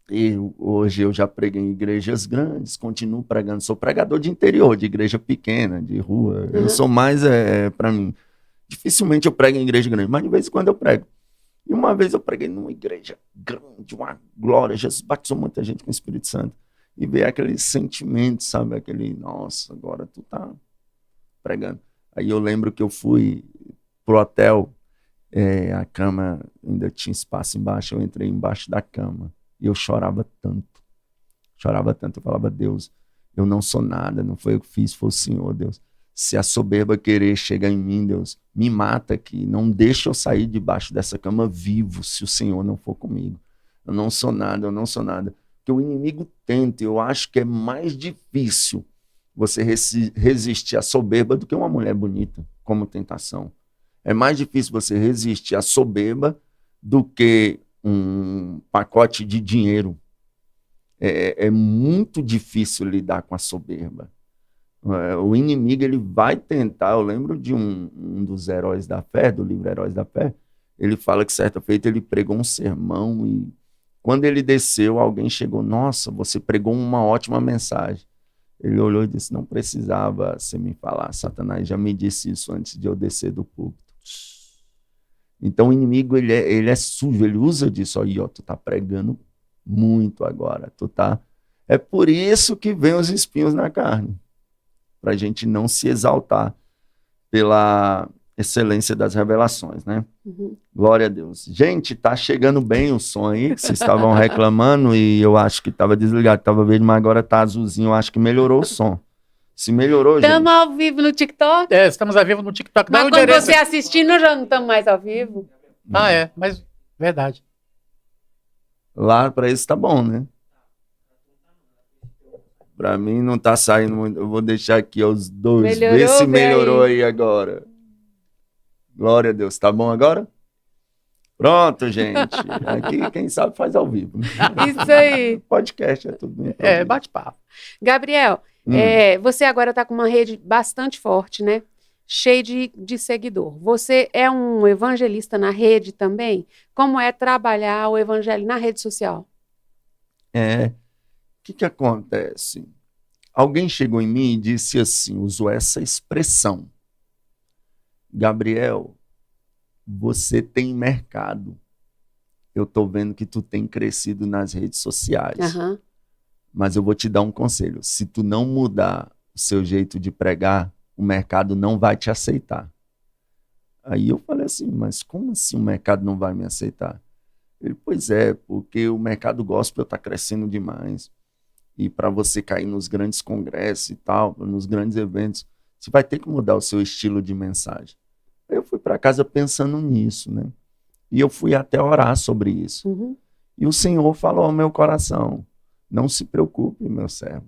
e hoje eu já preguei em igrejas grandes, continuo pregando, sou pregador de interior, de igreja pequena, de rua, eu sou mais, para mim, dificilmente eu prego em igreja grande, mas de vez em quando eu prego. E uma vez eu preguei numa igreja grande, uma glória, Jesus batizou muita gente com o Espírito Santo, e veio aquele sentimento, sabe, nossa, agora tu tá pregando. Aí eu lembro que eu fui pro hotel, a cama ainda tinha espaço embaixo, eu entrei embaixo da cama e eu chorava tanto, eu falava, Deus, eu não sou nada, não foi eu que fiz, foi o Senhor, Deus. Se a soberba querer chegar em mim, Deus, me mata aqui, não deixa eu sair debaixo dessa cama vivo, se o Senhor não for comigo. Eu não sou nada. Porque o inimigo tenta, eu acho que é mais difícil você resistir à soberba do que uma mulher bonita, como tentação. É mais difícil você resistir à soberba do que um pacote de dinheiro. É muito difícil lidar com a soberba. O inimigo, ele vai tentar. Eu lembro de um dos heróis da fé, do livro Heróis da Fé, ele fala que certa feita ele pregou um sermão e quando ele desceu, alguém chegou, nossa, você pregou uma ótima mensagem. Ele olhou e disse, não precisava você me falar, Satanás já me disse isso antes de eu descer do púlpito. Então o inimigo, ele é sujo, ele usa disso. Aí, ó, tu tá pregando muito agora, tu tá... É por isso que vem os espinhos na carne, pra gente não se exaltar pela excelência das revelações, né? Glória a Deus. Gente, tá chegando bem o som aí, que vocês estavam reclamando e eu acho que tava desligado, tava verde, mas agora tá azulzinho, eu acho que melhorou o som. Se melhorou, gente.
Estamos ao vivo no TikTok?
Estamos ao vivo no TikTok.
Mas quando você assistindo, já não estamos mais ao vivo?
Mas verdade.
Lá pra isso tá bom, né? Pra mim não tá saindo muito. Eu vou deixar aqui os dois. Vê se melhorou aí agora. Glória a Deus. Tá bom agora? Pronto, gente. Aqui, quem sabe, faz ao vivo.
Isso aí.
Podcast é tudo.
Bate-papo.
Gabriel, você agora tá com uma rede bastante forte, né? Cheio de seguidor. Você é um evangelista na rede também? Como é trabalhar o evangelho na rede social?
O que acontece? Alguém chegou em mim e disse assim, usou essa expressão. Gabriel, você tem mercado. Eu tô vendo que tu tem crescido nas redes sociais. Mas eu vou te dar um conselho. Se tu não mudar o seu jeito de pregar, o mercado não vai te aceitar. Aí eu falei assim, mas como assim o mercado não vai me aceitar? Ele, pois é, porque o mercado gospel está crescendo demais. E para você cair nos grandes congressos e tal, nos grandes eventos, você vai ter que mudar o seu estilo de mensagem. Aí eu fui para casa pensando nisso, né? E eu fui até orar sobre isso. E o Senhor falou ao meu coração, não se preocupe, meu servo.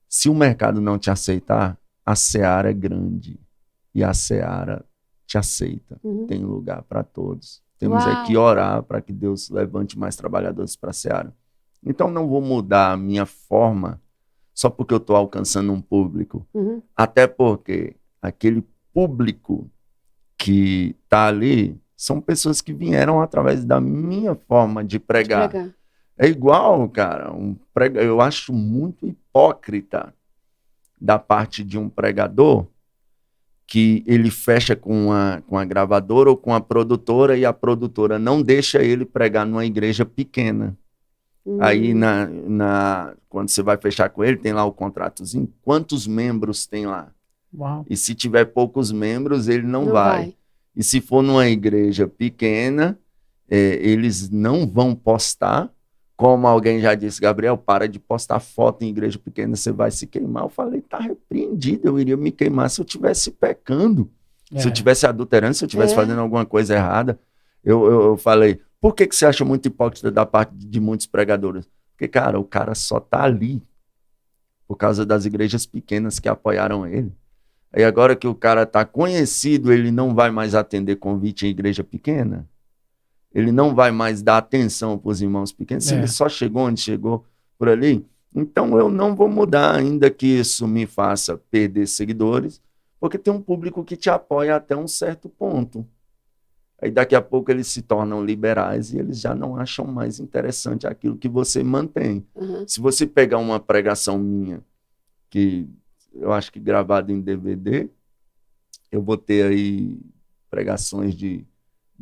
Se o mercado não te aceitar, a seara é grande e a seara te aceita. Tem lugar para todos. Temos que orar para que Deus levante mais trabalhadores para a seara. Então, não vou mudar a minha forma só porque eu estou alcançando um público. Até porque aquele público que está ali são pessoas que vieram através da minha forma de pregar. É igual, cara, eu acho muito hipócrita da parte de um pregador que ele fecha com a gravadora ou com a produtora e a produtora não deixa ele pregar numa igreja pequena. Aí, quando você vai fechar com ele, tem lá o contratozinho. Quantos membros tem lá?
Uau.
E se tiver poucos membros, ele não vai. E se for numa igreja pequena, eles não vão postar. Como alguém já disse, Gabriel, para de postar foto em igreja pequena, você vai se queimar. Eu falei, tá repreendido, eu iria me queimar se eu estivesse pecando, se eu estivesse adulterando, se eu estivesse fazendo alguma coisa errada. Eu falei, por que você acha muito hipócrita da parte de muitos pregadores? Porque, cara, o cara só tá ali por causa das igrejas pequenas que apoiaram ele. Aí agora que o cara tá conhecido, ele não vai mais atender convite em igreja pequena? Ele não vai mais dar atenção para os irmãos pequenos, se ele só chegou onde chegou por ali. Então eu não vou mudar, ainda que isso me faça perder seguidores, porque tem um público que te apoia até um certo ponto. Aí daqui a pouco eles se tornam liberais e eles já não acham mais interessante aquilo que você mantém. Se você pegar uma pregação minha, que eu acho que gravada em DVD, eu vou ter aí pregações de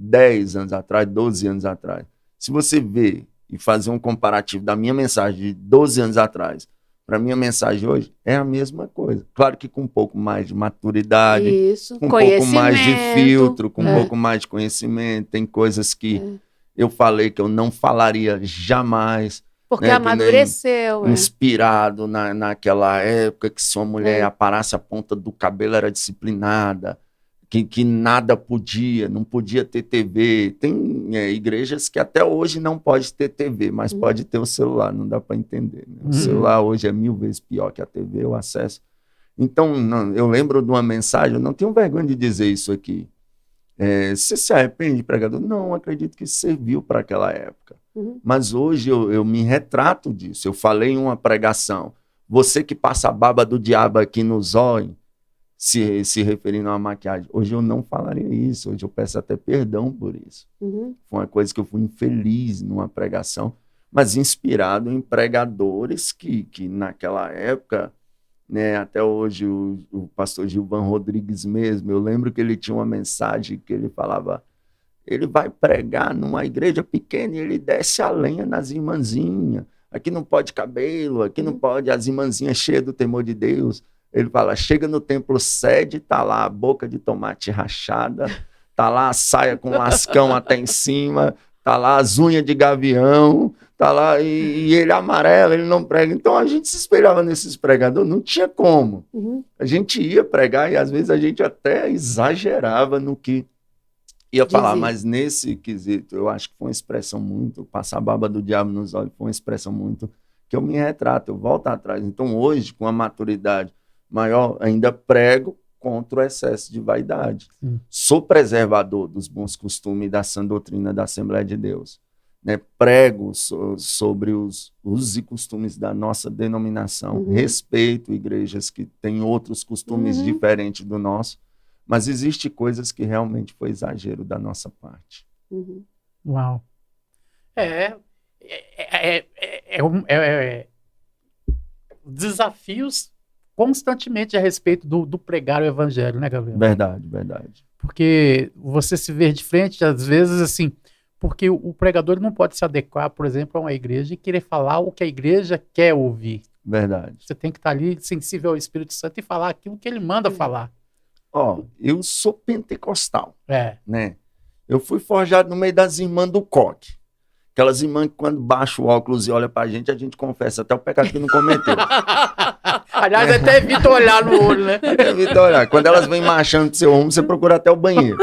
10 anos atrás, 12 anos atrás. Se você ver e fazer um comparativo da minha mensagem de 12 anos atrás para a minha mensagem hoje, é a mesma coisa. Claro que com um pouco mais de maturidade, com um pouco mais de filtro, com um pouco mais de conhecimento. Tem coisas que eu falei que eu não falaria jamais.
Porque amadureceu.
Inspirado naquela época que se uma mulher aparasse a ponta do cabelo era disciplinada. Que nada podia, não podia ter TV. Tem igrejas que até hoje não pode ter TV, mas pode ter o celular, não dá para entender. Né? O celular hoje é 1000 vezes pior que a TV, o acesso. Então, eu lembro de uma mensagem, eu não tenho vergonha de dizer isso aqui. Você se arrepende, pregador? Não, acredito que serviu para aquela época. Mas hoje eu me retrato disso. Eu falei em uma pregação, você que passa a baba do diabo aqui nos olhos, se referindo à maquiagem. Hoje eu não falaria isso, hoje eu peço até perdão por isso. Foi uma coisa que eu fui infeliz numa pregação, mas inspirado em pregadores que naquela época, né, até hoje o pastor Gilvan Rodrigues mesmo, eu lembro que ele tinha uma mensagem que ele falava, ele vai pregar numa igreja pequena e ele desce a lenha nas irmãzinhas. Aqui não pode cabelo, aqui não pode, as irmãzinhas cheias do temor de Deus. Ele fala, chega no templo sede, tá lá a boca de tomate rachada, tá lá a saia com lascão até em cima, tá lá as unhas de gavião, tá lá, e ele amarelo, ele não prega. Então a gente se espelhava nesses pregadores, não tinha como. A gente ia pregar e às vezes a gente até exagerava no que ia falar, mas nesse quesito, eu acho que foi uma expressão muito, passar a baba do diabo nos olhos, foi uma expressão muito, que eu me retrato, eu volto atrás. Então hoje, com a maturidade maior, ainda prego contra o excesso de vaidade. Sou preservador dos bons costumes e da sã doutrina da Assembleia de Deus. Né? Prego sobre os usos e costumes da nossa denominação. Respeito igrejas que têm outros costumes diferentes do nosso, mas existe coisas que realmente foi exagero da nossa parte.
Uau. Desafios constantemente a respeito do pregar o evangelho, né, Gabriel?
Verdade, verdade.
Porque você se vê de frente, às vezes, assim, porque o pregador não pode se adequar, por exemplo, a uma igreja e querer falar o que a igreja quer ouvir.
Verdade.
Você tem que estar ali sensível ao Espírito Santo e falar aquilo que ele manda falar.
Eu sou pentecostal, né? Eu fui forjado no meio das irmãs do coque. Aquelas irmãs que quando baixa o óculos e olha pra gente, a gente confessa até o pecado que não cometeu.
Aliás, até evita olhar no olho, né?
Até evita olhar. Quando elas vêm marchando do seu rumo, você procura até o banheiro.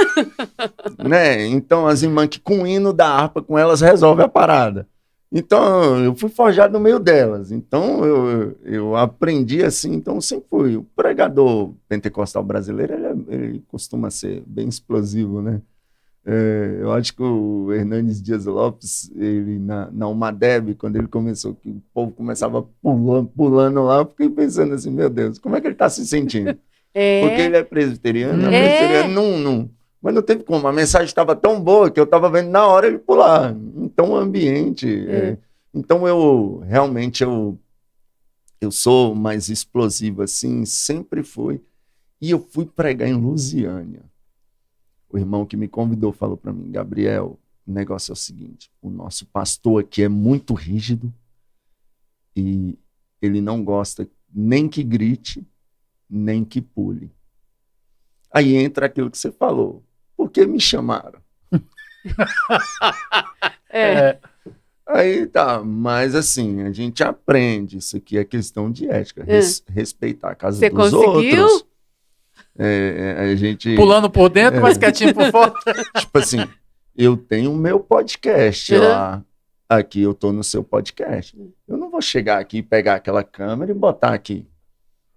Né? Então, as irmãs que com o hino da harpa, com elas resolve a parada. Então, eu fui forjado no meio delas. Então, eu aprendi assim. Então, sempre fui. O pregador pentecostal brasileiro, ele ele costuma ser bem explosivo, né? Eu acho que o Hernanes Dias Lopes, ele na Umadeb, quando ele começou, que o povo começava pulando lá, eu fiquei pensando assim, meu Deus, como é que ele está se sentindo? Porque ele é presbiteriano, mas não teve como, a mensagem estava tão boa que eu estava vendo na hora ele pular. Então o ambiente... Então eu realmente eu sou mais explosivo assim, sempre fui. E eu fui pregar em Lusiânia. O irmão que me convidou falou para mim, Gabriel, o negócio é o seguinte, o nosso pastor aqui é muito rígido e ele não gosta nem que grite, nem que pule. Aí entra aquilo que você falou. Por que me chamaram? Aí tá, mas assim, a gente aprende, isso aqui é questão de ética, respeitar a casa
você
dos
conseguiu?
outros. A gente...
Pulando por dentro, mas quietinho por fora.
Tipo assim, eu tenho o meu podcast lá, aqui eu tô no seu podcast. Eu não vou chegar aqui, pegar aquela câmera e botar aqui,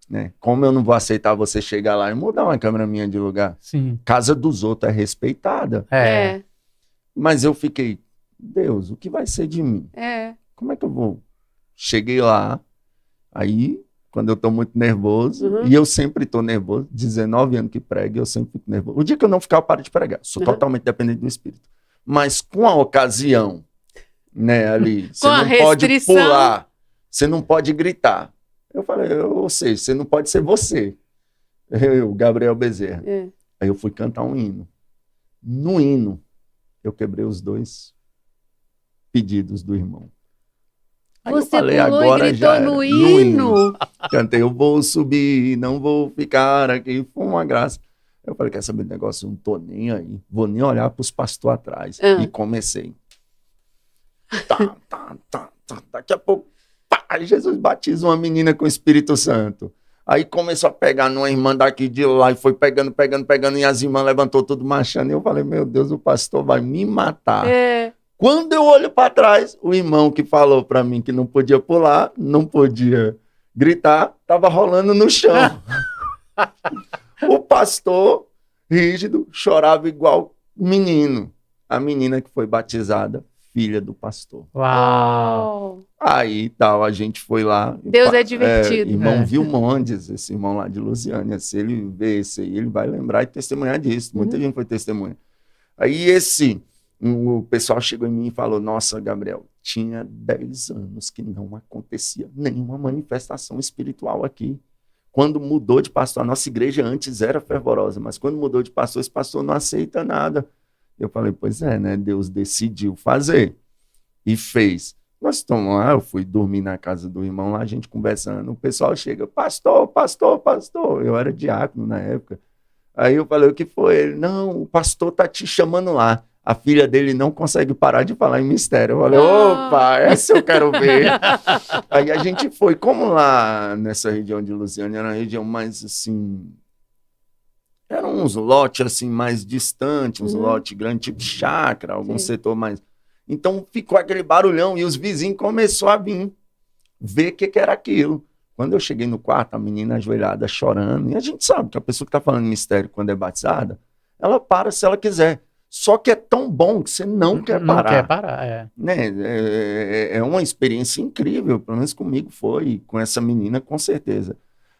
né? Como eu não vou aceitar você chegar lá e mudar uma câmera minha de lugar?
Sim.
Casa dos outros é respeitada. Mas eu fiquei, Deus, o que vai ser de mim? Como é que eu vou? Cheguei lá, aí... Quando eu tô muito nervoso, e eu sempre tô nervoso, 19 anos que prego, eu sempre fico nervoso. O dia que eu não ficar, eu paro de pregar. Sou totalmente dependente do Espírito. Mas com a ocasião, né, ali, você não pode pular, você não pode gritar. Eu falei, ou seja, você não pode ser você. Eu, Gabriel Bezerra. Aí eu fui cantar um hino. No hino, eu quebrei os 2 pedidos do irmão. Aí
você
eu falei,
pulou
agora
e gritou no hino.
Cantei, eu vou subir, não vou ficar aqui. Foi uma graça. Eu falei, quer saber do negócio? Eu não tô nem aí. Vou nem olhar para os pastores atrás. E comecei. Daqui a pouco, Jesus batiza uma menina com o Espírito Santo. Aí começou a pegar numa irmã daqui de lá e foi pegando, e as irmãs levantou tudo marchando. E eu falei, meu Deus, o pastor vai me matar. Quando eu olho para trás, o irmão que falou para mim que não podia pular, não podia gritar, estava rolando no chão. O pastor, rígido, chorava igual menino. A menina que foi batizada, filha do pastor.
Uau!
Aí tal, a gente foi lá.
Deus é divertido.
Irmão Vilmondes, esse irmão lá de Lusiânia, se ele ver esse aí, ele vai lembrar e testemunhar disso. Muita gente foi testemunha. Aí o pessoal chegou em mim e falou, nossa, Gabriel, tinha 10 anos que não acontecia nenhuma manifestação espiritual aqui. Quando mudou de pastor, a nossa igreja antes era fervorosa, mas quando mudou de pastor, esse pastor não aceita nada. Eu falei, pois é, né? Deus decidiu fazer e fez. Nós estamos lá, eu fui dormir na casa do irmão lá, a gente conversando, o pessoal chega, pastor. Eu era diácono na época. Aí eu falei, o que foi? Ele, não, o pastor tá te chamando lá. A filha dele não consegue parar de falar em mistério. Eu falei, opa, essa eu quero ver. Aí a gente foi, como lá nessa região de Lusiânia, era uma região mais assim... Eram uns lotes assim mais distantes, uns lotes grandes, tipo chácara, algum setor mais... Então ficou aquele barulhão e os vizinhos começaram a vir ver o que era aquilo. Quando eu cheguei no quarto, a menina ajoelhada chorando, e a gente sabe que a pessoa que está falando mistério quando é batizada, ela para se ela quiser. Só que é tão bom que você não quer parar.
Não quer parar,
né? É uma experiência incrível, pelo menos comigo foi, com essa menina com certeza.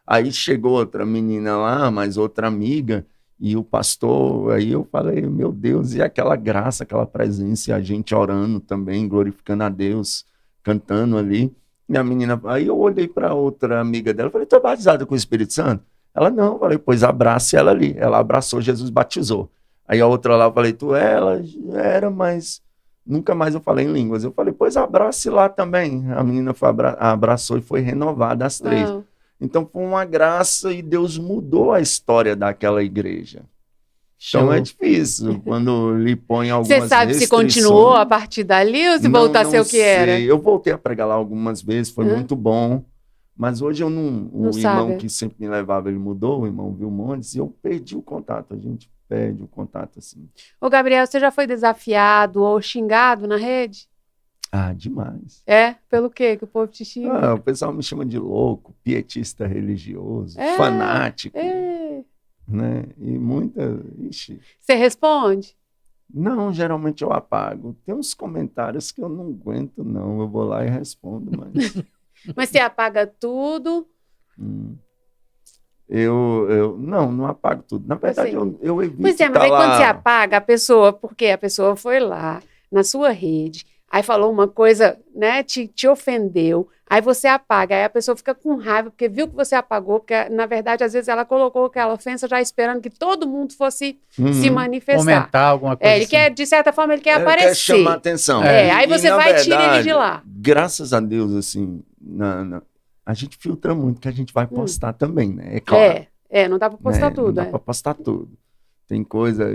Aí chegou outra menina lá, mais outra amiga, e o pastor, aí eu falei, meu Deus, e aquela graça, aquela presença, e a gente orando também, glorificando a Deus, cantando ali. E a menina, aí eu olhei para outra amiga dela, falei, tu é batizada com o Espírito Santo? Ela, não, eu falei, pois abrace ela ali. Ela abraçou, Jesus batizou. Aí a outra lá, eu falei, ela era, mas nunca mais eu falei em línguas. Eu falei, pois abrace lá também. A menina abraçou e foi renovada as 3. Uau. Então foi uma graça e Deus mudou a história daquela igreja. Show. Então é difícil quando lhe põe algumas restrições. Você sabe se
continuou a partir dali ou se voltar a ser o que era?
Eu voltei a pregar lá algumas vezes, foi muito bom. Mas hoje eu não o irmão que sempre me levava, ele mudou, o irmão Vilmontes, e eu perdi o contato, a gente perde o contato assim.
Ô Gabriel, você já foi desafiado ou xingado na rede?
Ah, demais.
É? Pelo quê que o povo te xinga?
Ah, o pessoal me chama de louco, pietista religioso, fanático. né? E muita... Ixi.
Você responde?
Não, geralmente eu apago. Tem uns comentários que eu não aguento, não. Eu vou lá e respondo, mas...
Mas você apaga tudo?
Não apago tudo. Na verdade,
Assim,
eu evito
pois é, mas aí quando você apaga a pessoa, porque a pessoa foi lá na sua rede, aí falou uma coisa, né, te ofendeu, aí você apaga, aí a pessoa fica com raiva, porque viu que você apagou, porque, na verdade, às vezes ela colocou aquela ofensa já esperando que todo mundo fosse se manifestar.
Comentar alguma coisa
Ele
assim.
quer, de certa forma, ele quer aparecer.
Quer chamar atenção.
Aí você vai e tira ele de lá.
Graças a Deus, assim, a gente filtra muito, que a gente vai postar também, né? É claro.
Não dá pra postar tudo.
Não dá pra postar tudo. Tem coisa,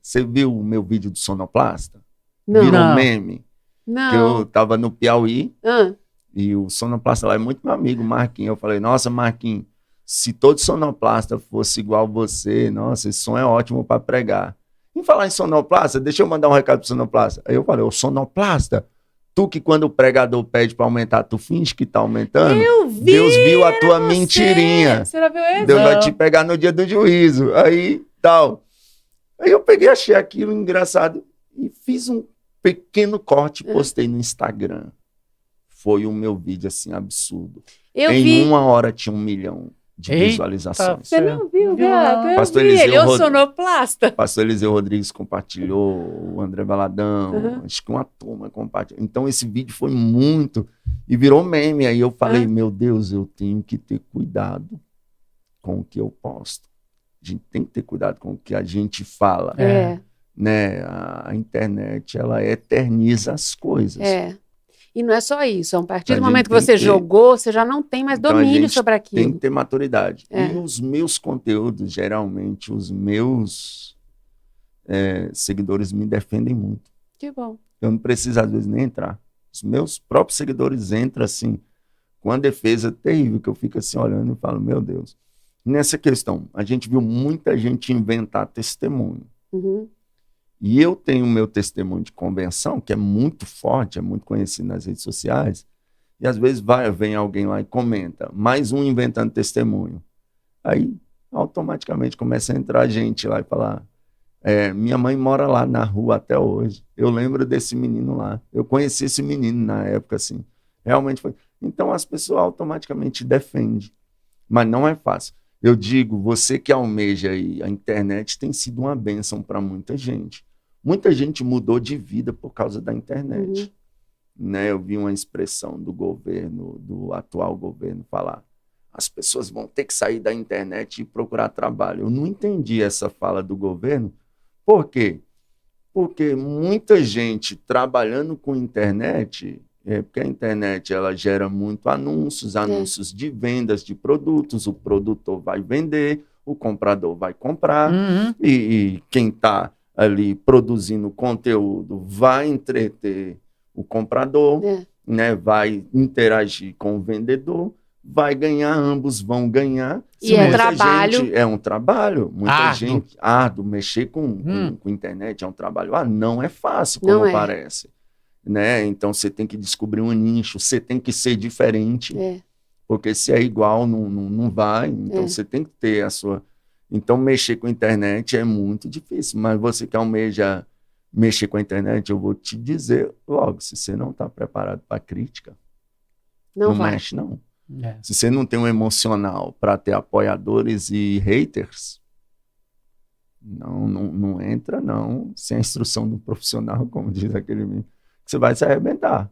você viu o meu vídeo do Sonoplasta?
Não.
Virou meme?
Não.
Que eu tava no Piauí,
Ah.
e o sonoplasta lá é muito meu amigo, Marquinhos. Eu falei, nossa, Marquinhos, se todo sonoplasta fosse igual você, nossa, esse som é ótimo para pregar. Em falar em sonoplasta, deixa eu mandar um recado pro sonoplasta. Aí eu falei, ô sonoplasta, tu que quando o pregador pede para aumentar, tu finge que tá aumentando?
Eu vi,
Deus viu a tua mentirinha.
Você já viu esse?
Deus vai te pegar no dia do juízo. Aí, tal. Aí eu peguei, achei aquilo engraçado e fiz um pequeno corte e postei no Instagram. Foi o meu vídeo, assim, absurdo. Em 1 hora tinha 1 milhão de visualizações.
Você não viu, gato?
Pastor
Ele é o
Eliseu
sonoplasta.
Pastor Eliseu Rodrigues compartilhou, o André Valadão, acho que uma turma compartilhou. Então esse vídeo foi muito, e virou meme. Aí eu falei, meu Deus, eu tenho que ter cuidado com o que eu posto. A gente tem que ter cuidado com o que a gente fala. Né? A internet, ela eterniza as coisas.
E não é só isso. A partir do momento que você jogou, você já não tem mais domínio sobre aquilo.
Tem que ter maturidade. E os meus conteúdos, geralmente, os meus seguidores me defendem muito.
Que bom.
Eu não preciso, às vezes, nem entrar. Os meus próprios seguidores entram, assim, com uma defesa terrível, que eu fico assim, olhando e falo, meu Deus. Nessa questão, a gente viu muita gente inventar testemunho. E eu tenho o meu testemunho de convenção, que é muito forte, é muito conhecido nas redes sociais, e às vezes vem alguém lá e comenta, mais um inventando testemunho. Aí, automaticamente, começa a entrar gente lá e falar, minha mãe mora lá na rua até hoje, eu lembro desse menino lá, eu conheci esse menino na época, assim, realmente foi. Então, as pessoas automaticamente defendem, mas não é fácil. Eu digo, você que almeja aí, a internet tem sido uma bênção para muita gente. Muita gente mudou de vida por causa da internet. Né? Eu vi uma expressão do governo, do atual governo, falar, as pessoas vão ter que sair da internet e procurar trabalho. Eu não entendi essa fala do governo. Por quê? Porque muita gente trabalhando com internet... porque a internet ela gera muito anúncios de vendas de produtos, o produtor vai vender, o comprador vai comprar, e quem está ali produzindo conteúdo vai entreter o comprador, né, vai interagir com o vendedor, vai ganhar, ambos vão ganhar.
E é trabalho.
É um trabalho. Muita gente... mexer com internet é um trabalho. Não é fácil, como parece. Né? Então você tem que descobrir um nicho, você tem que ser diferente, porque se é igual não vai, então você tem que ter a sua... Então mexer com a internet é muito difícil, mas você que almeja mexer com a internet, eu vou te dizer logo, se você não está preparado para crítica, não mexe não. Se você não tem um emocional para ter apoiadores e haters, não entra não, sem a instrução do profissional, como diz aquele menino. Você vai se arrebentar.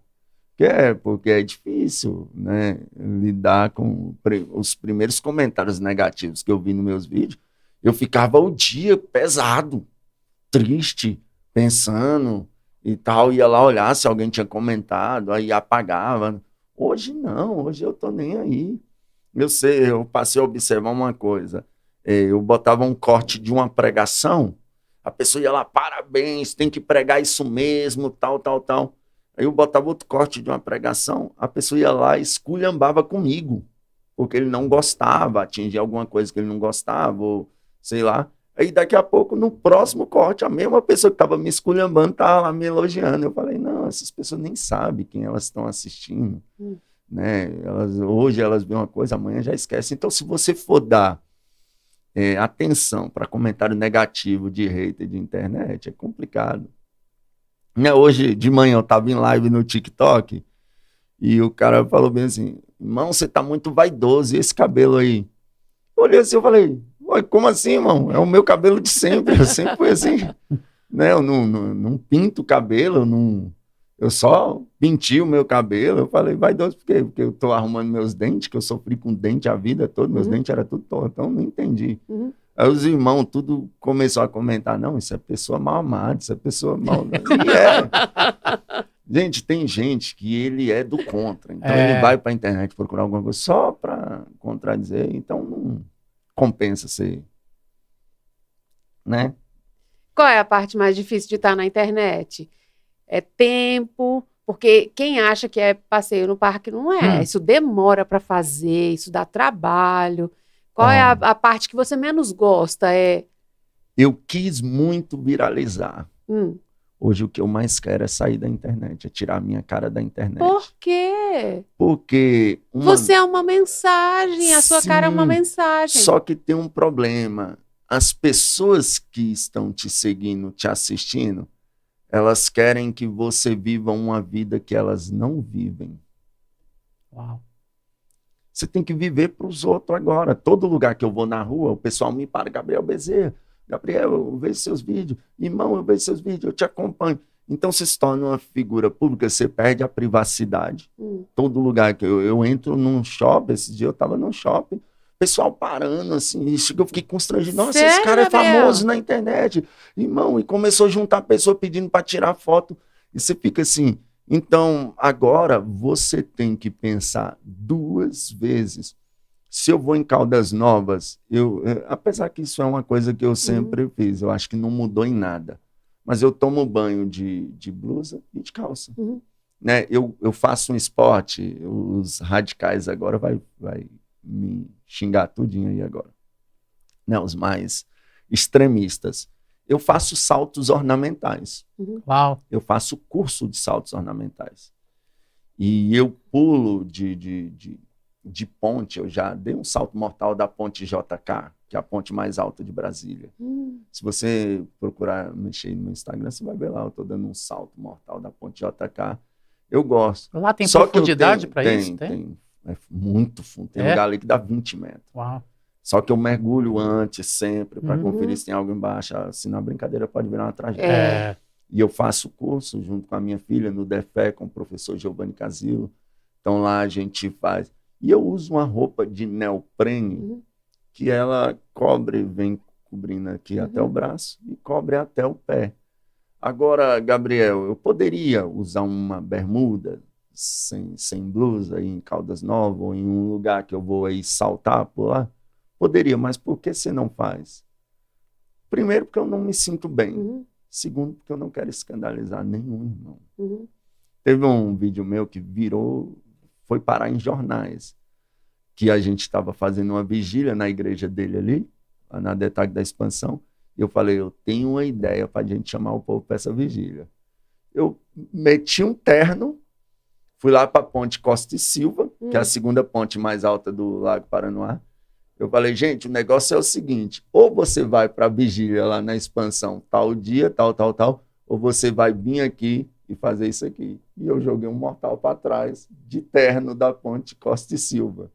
Porque é difícil, né, lidar com os primeiros comentários negativos que eu vi nos meus vídeos. Eu ficava o dia pesado, triste, pensando e tal. Ia lá olhar se alguém tinha comentado, aí apagava. Hoje não, hoje eu tô nem aí. Eu passei a observar uma coisa. Eu botava um corte de uma pregação, a pessoa ia lá, parabéns, tem que pregar isso mesmo, tal. Aí eu botava outro corte de uma pregação, a pessoa ia lá e esculhambava comigo, porque ele não gostava, atingia alguma coisa que ele não gostava, ou sei lá. Aí daqui a pouco, no próximo corte, a mesma pessoa que estava me esculhambando estava lá me elogiando. Eu falei, não, essas pessoas nem sabem quem elas estão assistindo. Né? Hoje elas veem uma coisa, amanhã já esquecem. Então, se você for dar atenção para comentário negativo de hater de internet é complicado. Hoje de manhã eu estava em live no TikTok e o cara falou bem assim, irmão, você tá muito vaidoso, e esse cabelo aí? Eu olhei assim, eu falei, como assim, irmão? É o meu cabelo de sempre, eu sempre fui assim, né? Eu não pinto o cabelo, eu só pintio o meu cabelo. Eu falei, vaidoso por quê? Porque eu tô arrumando meus dentes, que eu sofri com dente a vida toda, meus dentes eram tudo torto, então não entendi. Aí os irmãos tudo começou a comentar, não, isso é pessoa mal amada, isso é pessoa mal... E gente, tem gente que ele é do contra, então ele vai para a internet procurar alguma coisa só para contradizer, então não compensa ser, né?
Qual é a parte mais difícil de estar na internet? É tempo, porque quem acha que é passeio no parque não é. Isso demora para fazer, isso dá trabalho. Qual é a parte que você menos gosta?
Eu quis muito viralizar. Hoje o que eu mais quero é sair da internet, é tirar a minha cara da internet.
Por quê?
Porque...
Você é uma mensagem, a sua cara é uma mensagem.
Só que tem um problema. As pessoas que estão te seguindo, te assistindo, elas querem que você viva uma vida que elas não vivem.
Uau.
Você tem que viver para os outros agora. Todo lugar que eu vou na rua, o pessoal me para, Gabriel Bezerra. Gabriel, eu vejo seus vídeos. Irmão, eu vejo seus vídeos, eu te acompanho. Então você se torna uma figura pública, você perde a privacidade. Todo lugar que eu entro num shopping, esse dia eu estava num shopping, pessoal parando assim, eu fiquei constrangido. Nossa,
Sério,
esse cara é
Gabriel?
famoso na internet. Irmão, e começou a juntar pessoas pedindo para tirar foto. E você fica assim... Então, agora você tem que pensar 2 vezes. Se eu vou em Caldas Novas, apesar que isso é uma coisa que eu sempre fiz, eu acho que não mudou em nada. Mas eu tomo banho de blusa e de calça. Né? Eu faço um esporte, os radicais agora vai me xingar tudinho aí agora. Né? Os mais extremistas. Eu faço saltos ornamentais.
Uau.
Eu faço curso de saltos ornamentais. E eu pulo de ponte. Eu já dei um salto mortal da ponte JK, que é a ponte mais alta de Brasília. Se você procurar mexer no Instagram, você vai ver lá. Eu estou dando um salto mortal da ponte JK. Eu gosto.
Lá tem profundidade para isso?
Tem. É muito fundo. Tem lugar ali que dá 20 metros.
Uau.
Só que eu mergulho antes, sempre, para conferir se tem algo embaixo. Senão a brincadeira pode virar uma tragédia. E eu faço curso junto com a minha filha no DEFE, com o professor Giovanni Casilo. Então lá a gente faz. E eu uso uma roupa de neoprene que ela vem cobrindo aqui até o braço e cobre até o pé. Agora, Gabriel, eu poderia usar uma bermuda sem blusa em Caldas Novas ou em um lugar que eu vou aí saltar por lá? Poderia, mas por que você não faz? Primeiro, porque eu não me sinto bem. Segundo, porque eu não quero escandalizar nenhum irmão. Teve um vídeo meu que foi parar em jornais, que a gente estava fazendo uma vigília na igreja dele ali, na Detalhe da Expansão, e eu falei, eu tenho uma ideia para a gente chamar o povo para essa vigília. Eu meti um terno, fui lá para a ponte Costa e Silva, que é a segunda ponte mais alta do Lago Paranoá. Eu falei, gente, o negócio é o seguinte, ou você vai para a vigília lá na Expansão, tal dia, tal, ou você vai vir aqui e fazer isso aqui. E eu joguei um mortal para trás, de terno da ponte Costa e Silva.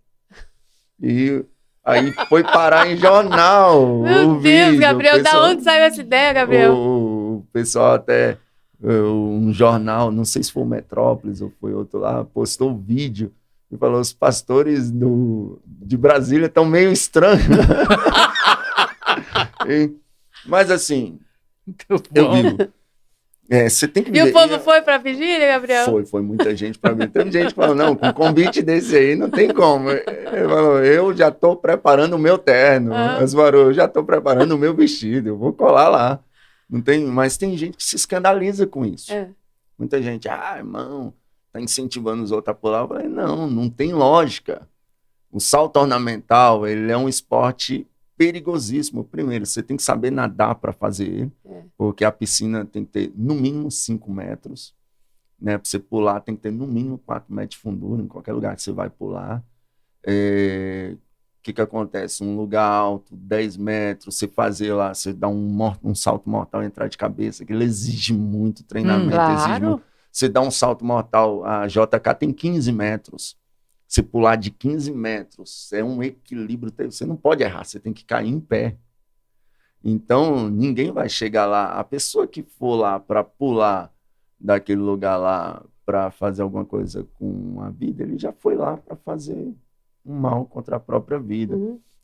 E aí foi parar em jornal.
Meu Deus, Gabriel, da onde saiu essa ideia, Gabriel?
O pessoal até, um jornal, não sei se foi o Metrópolis ou foi outro lá, postou um vídeo e falou, os pastores de Brasília estão meio estranhos. Mas assim, eu digo, você tem que...
E o povo foi para a vigília, Gabriel?
Foi muita gente para mim. Tem gente que falou, não, com convite desse aí não tem como. Ele falou, eu já estou preparando o meu terno. Eu já estou preparando o meu vestido, eu vou colar lá. Não tem, mas tem gente que se escandaliza com isso. Muita gente, irmão, está incentivando os outros a pular. Eu falei, não tem lógica. O salto ornamental, ele é um esporte perigosíssimo. Primeiro, você tem que saber nadar para fazer ele, porque a piscina tem que ter no mínimo 5 metros, né? Para você pular tem que ter no mínimo 4 metros de fundura em qualquer lugar que você vai pular. que acontece? Um lugar alto, 10 metros, você fazer lá, você dá um salto mortal, entrar de cabeça, que ele exige muito treinamento, exige muito. Você dá um salto mortal, a JK tem 15 metros. Você pular de 15 metros, é um equilíbrio, você não pode errar, você tem que cair em pé. Então, ninguém vai chegar lá. A pessoa que for lá para pular daquele lugar lá para fazer alguma coisa com a vida, ele já foi lá para fazer um mal contra a própria vida.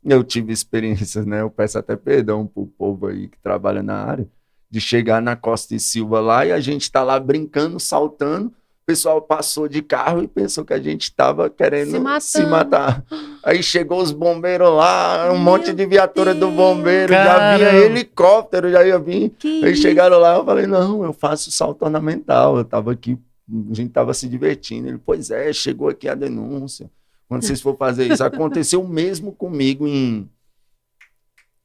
Eu tive experiências, né? Eu peço até perdão pro povo aí que trabalha na área, de chegar na Costa e Silva lá e a gente tá lá brincando, saltando, o pessoal passou de carro e pensou que a gente estava querendo se matar. Aí chegou os bombeiros lá, um monte de viatura do bombeiro, já vinha helicóptero, já ia vir. Aí chegaram lá, eu falei, não, eu faço salto ornamental, eu tava aqui, a gente tava se divertindo. Ele, pois é, chegou aqui a denúncia. Quando vocês for fazer isso, aconteceu o mesmo comigo em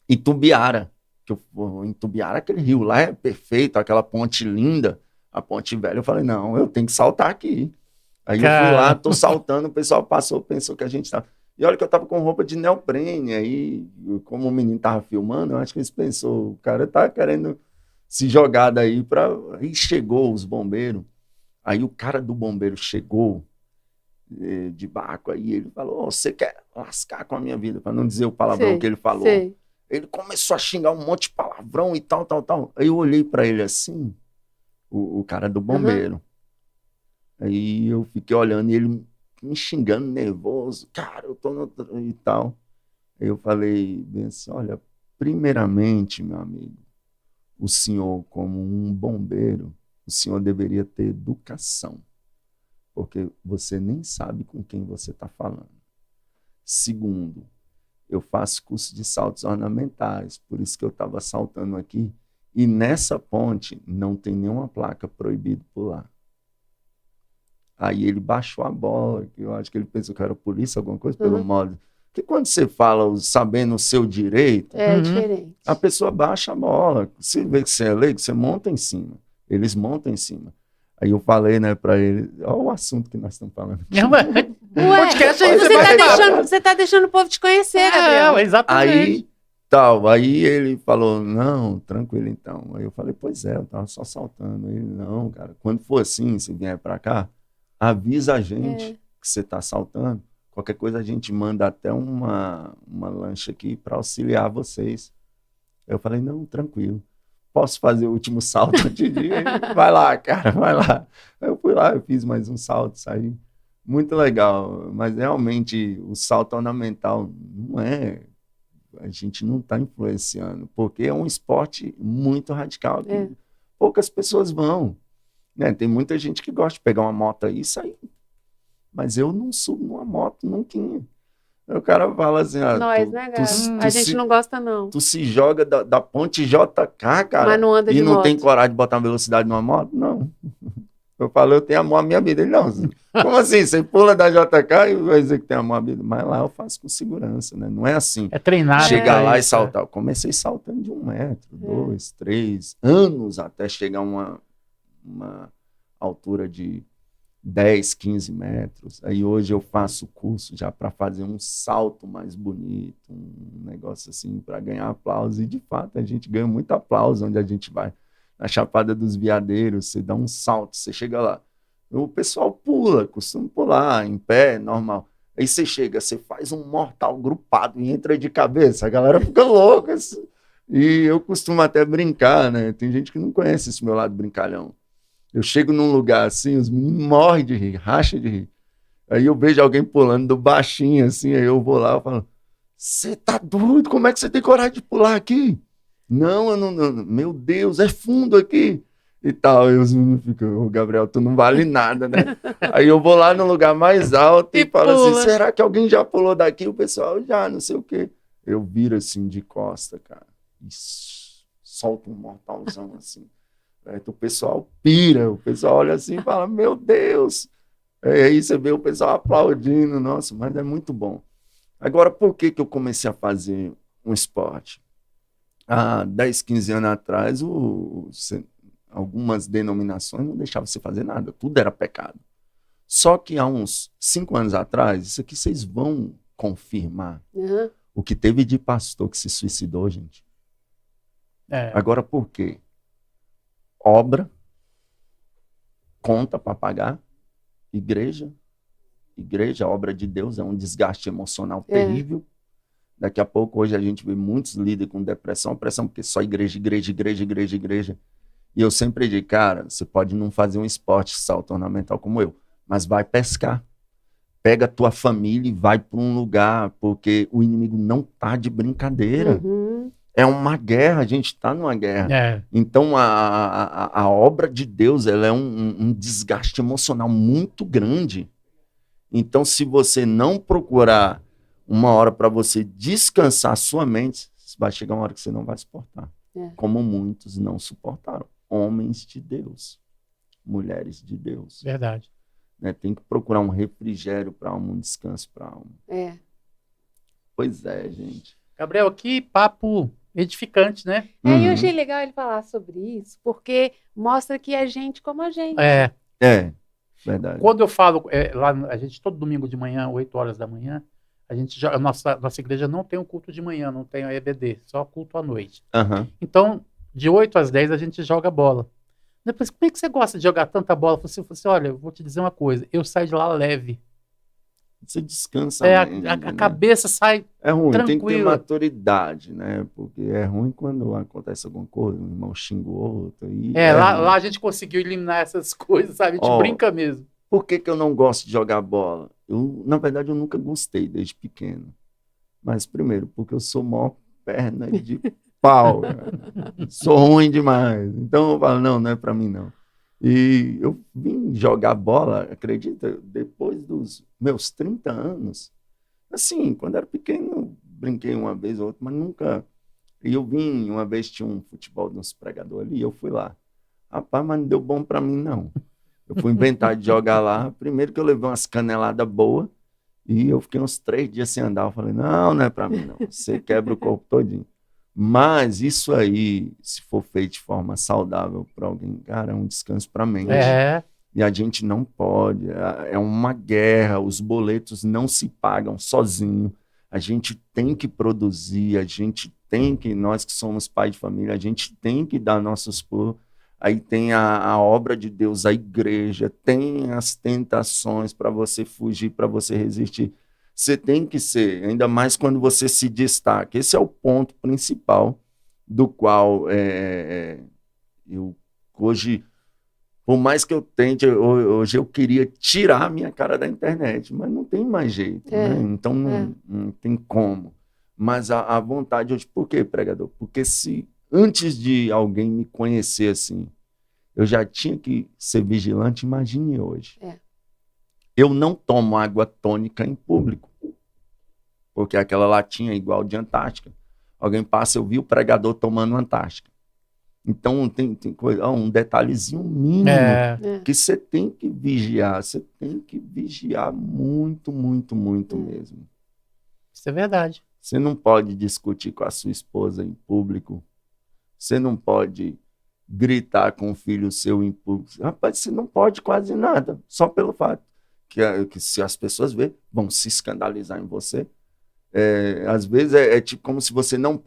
Itumbiara. Em Itumbiara, aquele rio lá é perfeito, aquela ponte linda. A ponte velha, eu falei, não, eu tenho que saltar aqui. Aí eu fui lá, tô saltando, o pessoal passou, pensou que a gente tava... E olha que eu tava com roupa de neoprene, aí, como o menino tava filmando, eu acho que eles pensou, o cara tá querendo se jogar daí pra... Aí chegou os bombeiros, aí o cara do bombeiro chegou de barco, aí ele falou, oh, você quer lascar com a minha vida, pra não dizer o palavrão que ele falou. Ele começou a xingar um monte de palavrão e tal. Aí eu olhei pra ele assim... O cara do bombeiro. Aí eu fiquei olhando e ele me xingando, nervoso. Cara, eu tô no... e tal. Aí eu falei bem assim, olha, primeiramente, meu amigo, o senhor como um bombeiro, o senhor deveria ter educação. Porque você nem sabe com quem você está falando. Segundo, eu faço curso de saltos ornamentais, por isso que eu estava saltando aqui. E nessa ponte não tem nenhuma placa proibido pular. Aí ele baixou a bola, que eu acho que ele pensou que era polícia, alguma coisa, pelo modo. Porque quando você fala sabendo o seu direito,
diferente.
A pessoa baixa a bola. Se vê que você é leigo, você monta em cima. Eles montam em cima. Aí eu falei, né, pra ele, olha o assunto que nós estamos falando aqui.
Podcast aí você tá deixando o povo te conhecer, Gabriel.
Exatamente.
Aí ele falou, não, tranquilo então. Aí eu falei, pois é, eu tava só saltando. Ele, não, cara, quando for assim, se vier pra cá, avisa a gente que você tá saltando. Qualquer coisa a gente manda até uma lancha aqui para auxiliar vocês. Eu falei, não, tranquilo. Posso fazer o último salto antes de ir? Vai lá, cara, vai lá. Aí eu fui lá, eu fiz mais um salto, saí. Muito legal, mas realmente o salto ornamental não é... A gente não está influenciando, porque é um esporte muito radical, que poucas pessoas vão. Né? Tem muita gente que gosta de pegar uma moto aí e sair. Mas eu não subo numa moto, nunca. O cara fala assim...
Nós, né, cara? A gente não gosta, não.
Tu se joga da ponte JK, cara,
mas não anda de moto.
Tem coragem de botar uma velocidade numa moto? Não. Eu falo, eu tenho amor à minha vida. Ele, não, como assim? Você pula da JK e vai dizer que tem amor à vida? Mas lá eu faço com segurança, né? Não é assim.
É treinar.
Chegar lá e saltar. Eu comecei saltando de 1 metro, 2, 3 anos até chegar a uma altura de 10, 15 metros. Aí hoje eu faço curso já para fazer um salto mais bonito, um negócio assim, para ganhar aplauso. E de fato a gente ganha muito aplauso onde a gente vai. Na Chapada dos Veadeiros, você dá um salto, você chega lá. O pessoal pula, costuma pular, em pé, normal. Aí você chega, você faz um mortal grupado e entra de cabeça, a galera fica louca. E eu costumo até brincar, né? Tem gente que não conhece esse meu lado brincalhão. Eu chego num lugar assim, os meninos morrem de rir, racham de rir. Aí eu vejo alguém pulando do baixinho, assim, aí eu vou lá e falo, você tá doido? Como é que você tem coragem de pular aqui? Não, eu não, meu Deus, é fundo aqui. E tal, e os meninos ficam, Gabriel, tu não vale nada, né? Aí eu vou lá no lugar mais alto e falo assim, será que alguém já pulou daqui? O pessoal, já, não sei o quê. Eu viro assim de costa, cara, e solto um mortalzão assim. Aí o pessoal pira, o pessoal olha assim e fala, meu Deus. Aí você vê o pessoal aplaudindo, nossa, mas é muito bom. Agora, por que eu comecei a fazer um esporte? Há 10, 15 anos atrás, algumas denominações não deixavam você fazer nada, tudo era pecado. Só que há uns 5 anos atrás, isso aqui vocês vão confirmar. O que teve de pastor que se suicidou, gente. Agora, por quê? Obra, conta para pagar, igreja, obra de Deus, é um desgaste emocional terrível. Daqui a pouco, hoje, a gente vê muitos líderes com depressão, porque só igreja. E eu sempre digo, cara, você pode não fazer um esporte salto ornamental como eu, mas vai pescar. Pega a tua família e vai para um lugar, porque o inimigo não tá de brincadeira. É uma guerra, a gente está numa guerra. Então, a obra de Deus, ela é um desgaste emocional muito grande. Então, se você não procurar uma hora para você descansar a sua mente, vai chegar uma hora que você não vai suportar. Como muitos não suportaram. Homens de Deus, mulheres de Deus.
Verdade.
Né? Tem que procurar um refrigério para a alma, um descanso para a alma. Pois é, gente.
Gabriel, que papo edificante, né?
Eu achei legal ele falar sobre isso, porque mostra que é gente como a gente.
Verdade.
Quando eu falo, lá a gente todo domingo de manhã, 8 horas da manhã, a nossa igreja não tem um culto de manhã, não tem a EBD, só culto à noite. Então, de 8 às 10 a gente joga bola. Depois, como é que você gosta de jogar tanta bola? Você falou assim, olha, eu vou te dizer uma coisa, eu saio de lá leve.
Você descansa.
A cabeça sai
ruim,
tranquila.
Tem que ter maturidade, né? Porque é ruim quando acontece alguma coisa, um irmão xinga o outro.
Lá a gente conseguiu eliminar essas coisas, sabe? A gente brinca mesmo.
Por que eu não gosto de jogar bola? Na verdade, eu nunca gostei desde pequeno. Mas, primeiro, porque eu sou maior perna de pau. Sou ruim demais. Então, eu falo, não é pra mim, não. E eu vim jogar bola, acredita, depois dos meus 30 anos. Assim, quando era pequeno, brinquei uma vez ou outra, mas nunca... E eu vim, uma vez tinha um futebol dos pregadores ali, e eu fui lá. Rapaz, mas não deu bom pra mim, não. Eu fui inventar de jogar lá. Primeiro que eu levei umas caneladas boas, e eu fiquei uns 3 dias sem andar. Eu falei, não é pra mim, não. Você quebra o corpo todinho. Mas isso aí, se for feito de forma saudável para alguém, cara, é um descanso para a mente. E a gente não pode. É uma guerra, os boletos não se pagam sozinho. A gente tem que produzir, nós que somos pai de família, a gente tem que dar nossos pulos. Aí tem a obra de Deus, a igreja, tem as tentações para você fugir, para você resistir. Você tem que ser, ainda mais quando você se destaca. Esse é o ponto principal do qual eu hoje, por mais que eu tente, hoje eu queria tirar a minha cara da internet, mas não tem mais jeito, né? Então não tem como. Mas a vontade hoje, por quê, pregador? Porque se antes de alguém me conhecer assim, eu já tinha que ser vigilante, imagine hoje. Eu não tomo água tônica em público, porque aquela latinha é igual de Antártica. Alguém passa, eu vi o pregador tomando Antártica. Então tem coisa, um detalhezinho mínimo que você tem que vigiar. Você tem que vigiar muito, muito, muito mesmo.
Isso é verdade.
Você não pode discutir com a sua esposa em público. Você não pode gritar com o filho seu em público. Rapaz, você não pode quase nada, só pelo fato que se as pessoas verem, vão se escandalizar em você. Às vezes é tipo como se você não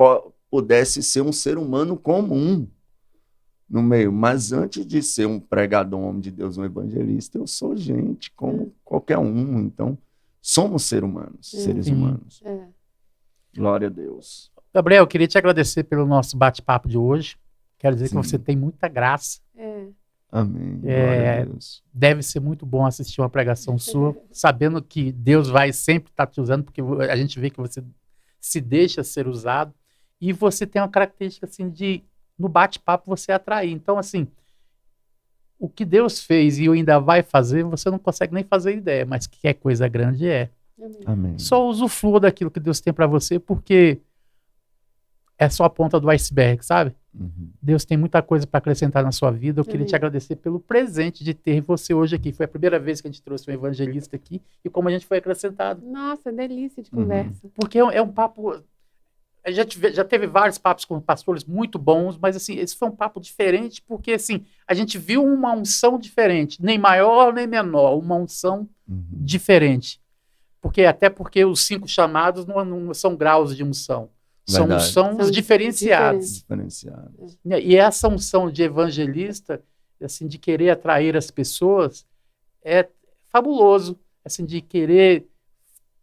pudesse ser um ser humano comum no meio. Mas antes de ser um pregador, um homem de Deus, um evangelista, eu sou gente como qualquer um. Então, somos seres humanos. Glória a Deus.
Gabriel, eu queria te agradecer pelo nosso bate-papo de hoje. Quero dizer que você tem muita graça.
Amém. Glória a Deus.
Deve ser muito bom assistir uma pregação sua, sabendo que Deus vai sempre estar te usando, porque a gente vê que você se deixa ser usado, e você tem uma característica assim de, no bate-papo, você atrair. Então, assim, o que Deus fez e ainda vai fazer, você não consegue nem fazer ideia, mas que é coisa grande
Amém.
Só usufrua daquilo que Deus tem para você, porque é só a ponta do iceberg, sabe? Deus tem muita coisa para acrescentar na sua vida. Eu queria te agradecer pelo presente de ter você hoje aqui. Foi a primeira vez que a gente trouxe um evangelista aqui e como a gente foi acrescentado.
Nossa, delícia de conversa.
Porque é um papo... Já teve vários papos com pastores muito bons, mas assim, esse foi um papo diferente porque assim, a gente viu uma unção diferente, nem maior nem menor, uma unção diferente. Até porque os 5 chamados não são graus de unção. São unções diferenciadas. E essa unção de evangelista, assim, de querer atrair as pessoas, é fabuloso, assim, de querer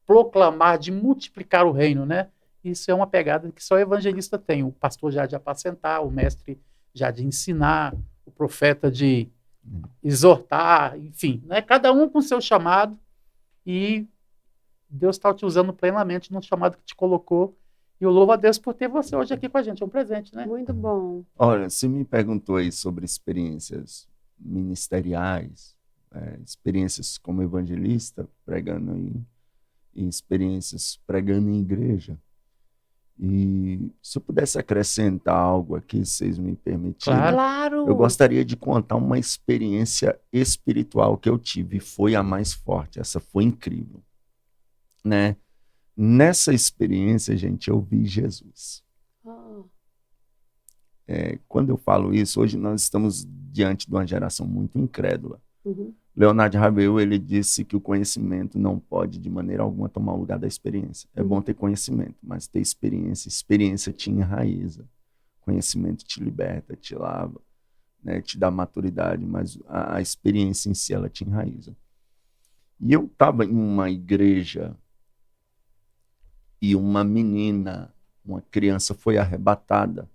proclamar, de multiplicar o reino, né? Isso é uma pegada que só o evangelista tem. O pastor já de apacentar, o mestre já de ensinar, o profeta de exortar, enfim, né? Cada um com o seu chamado, e Deus está te usando plenamente no chamado que te colocou. E eu louvo a Deus por ter você hoje aqui com a gente. É um presente, né?
Muito bom.
Olha, você me perguntou aí sobre experiências ministeriais, experiências como evangelista, pregando e experiências pregando em igreja. E se eu pudesse acrescentar algo aqui, se vocês me permitirem,
claro.
Eu gostaria de contar uma experiência espiritual que eu tive. Foi a mais forte. Essa foi incrível, né? Nessa experiência, gente, eu vi Jesus. Quando eu falo isso, hoje nós estamos diante de uma geração muito incrédula. Leonardo Ravel, ele disse que o conhecimento não pode, de maneira alguma, tomar o lugar da experiência. É bom ter conhecimento, mas ter experiência. Experiência te enraiza. Conhecimento te liberta, te lava, né, te dá maturidade, mas a experiência em si, ela te enraiza. E eu estava em uma igreja e uma menina, uma criança, foi arrebatada.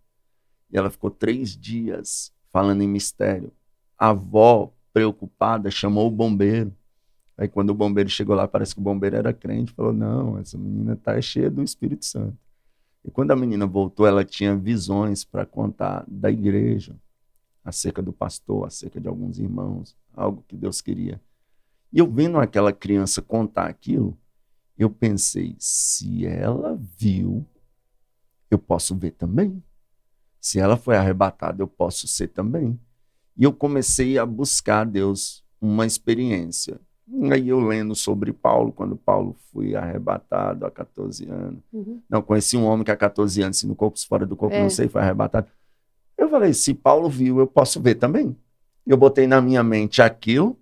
E ela ficou 3 dias falando em mistério. A avó, preocupada, chamou o bombeiro. Aí quando o bombeiro chegou lá, parece que o bombeiro era crente, falou, não, essa menina está cheia do Espírito Santo. E quando a menina voltou, ela tinha visões para contar da igreja, acerca do pastor, acerca de alguns irmãos, algo que Deus queria. E eu vendo aquela criança contar aquilo, eu pensei, se ela viu, eu posso ver também. Se ela foi arrebatada, eu posso ser também. E eu comecei a buscar a Deus uma experiência. Aí eu lendo sobre Paulo, quando Paulo foi arrebatado há 14 anos. Não, conheci um homem que há 14 anos, se no corpo, se fora do corpo, não sei, foi arrebatado. Eu falei, se Paulo viu, eu posso ver também. Eu botei na minha mente aquilo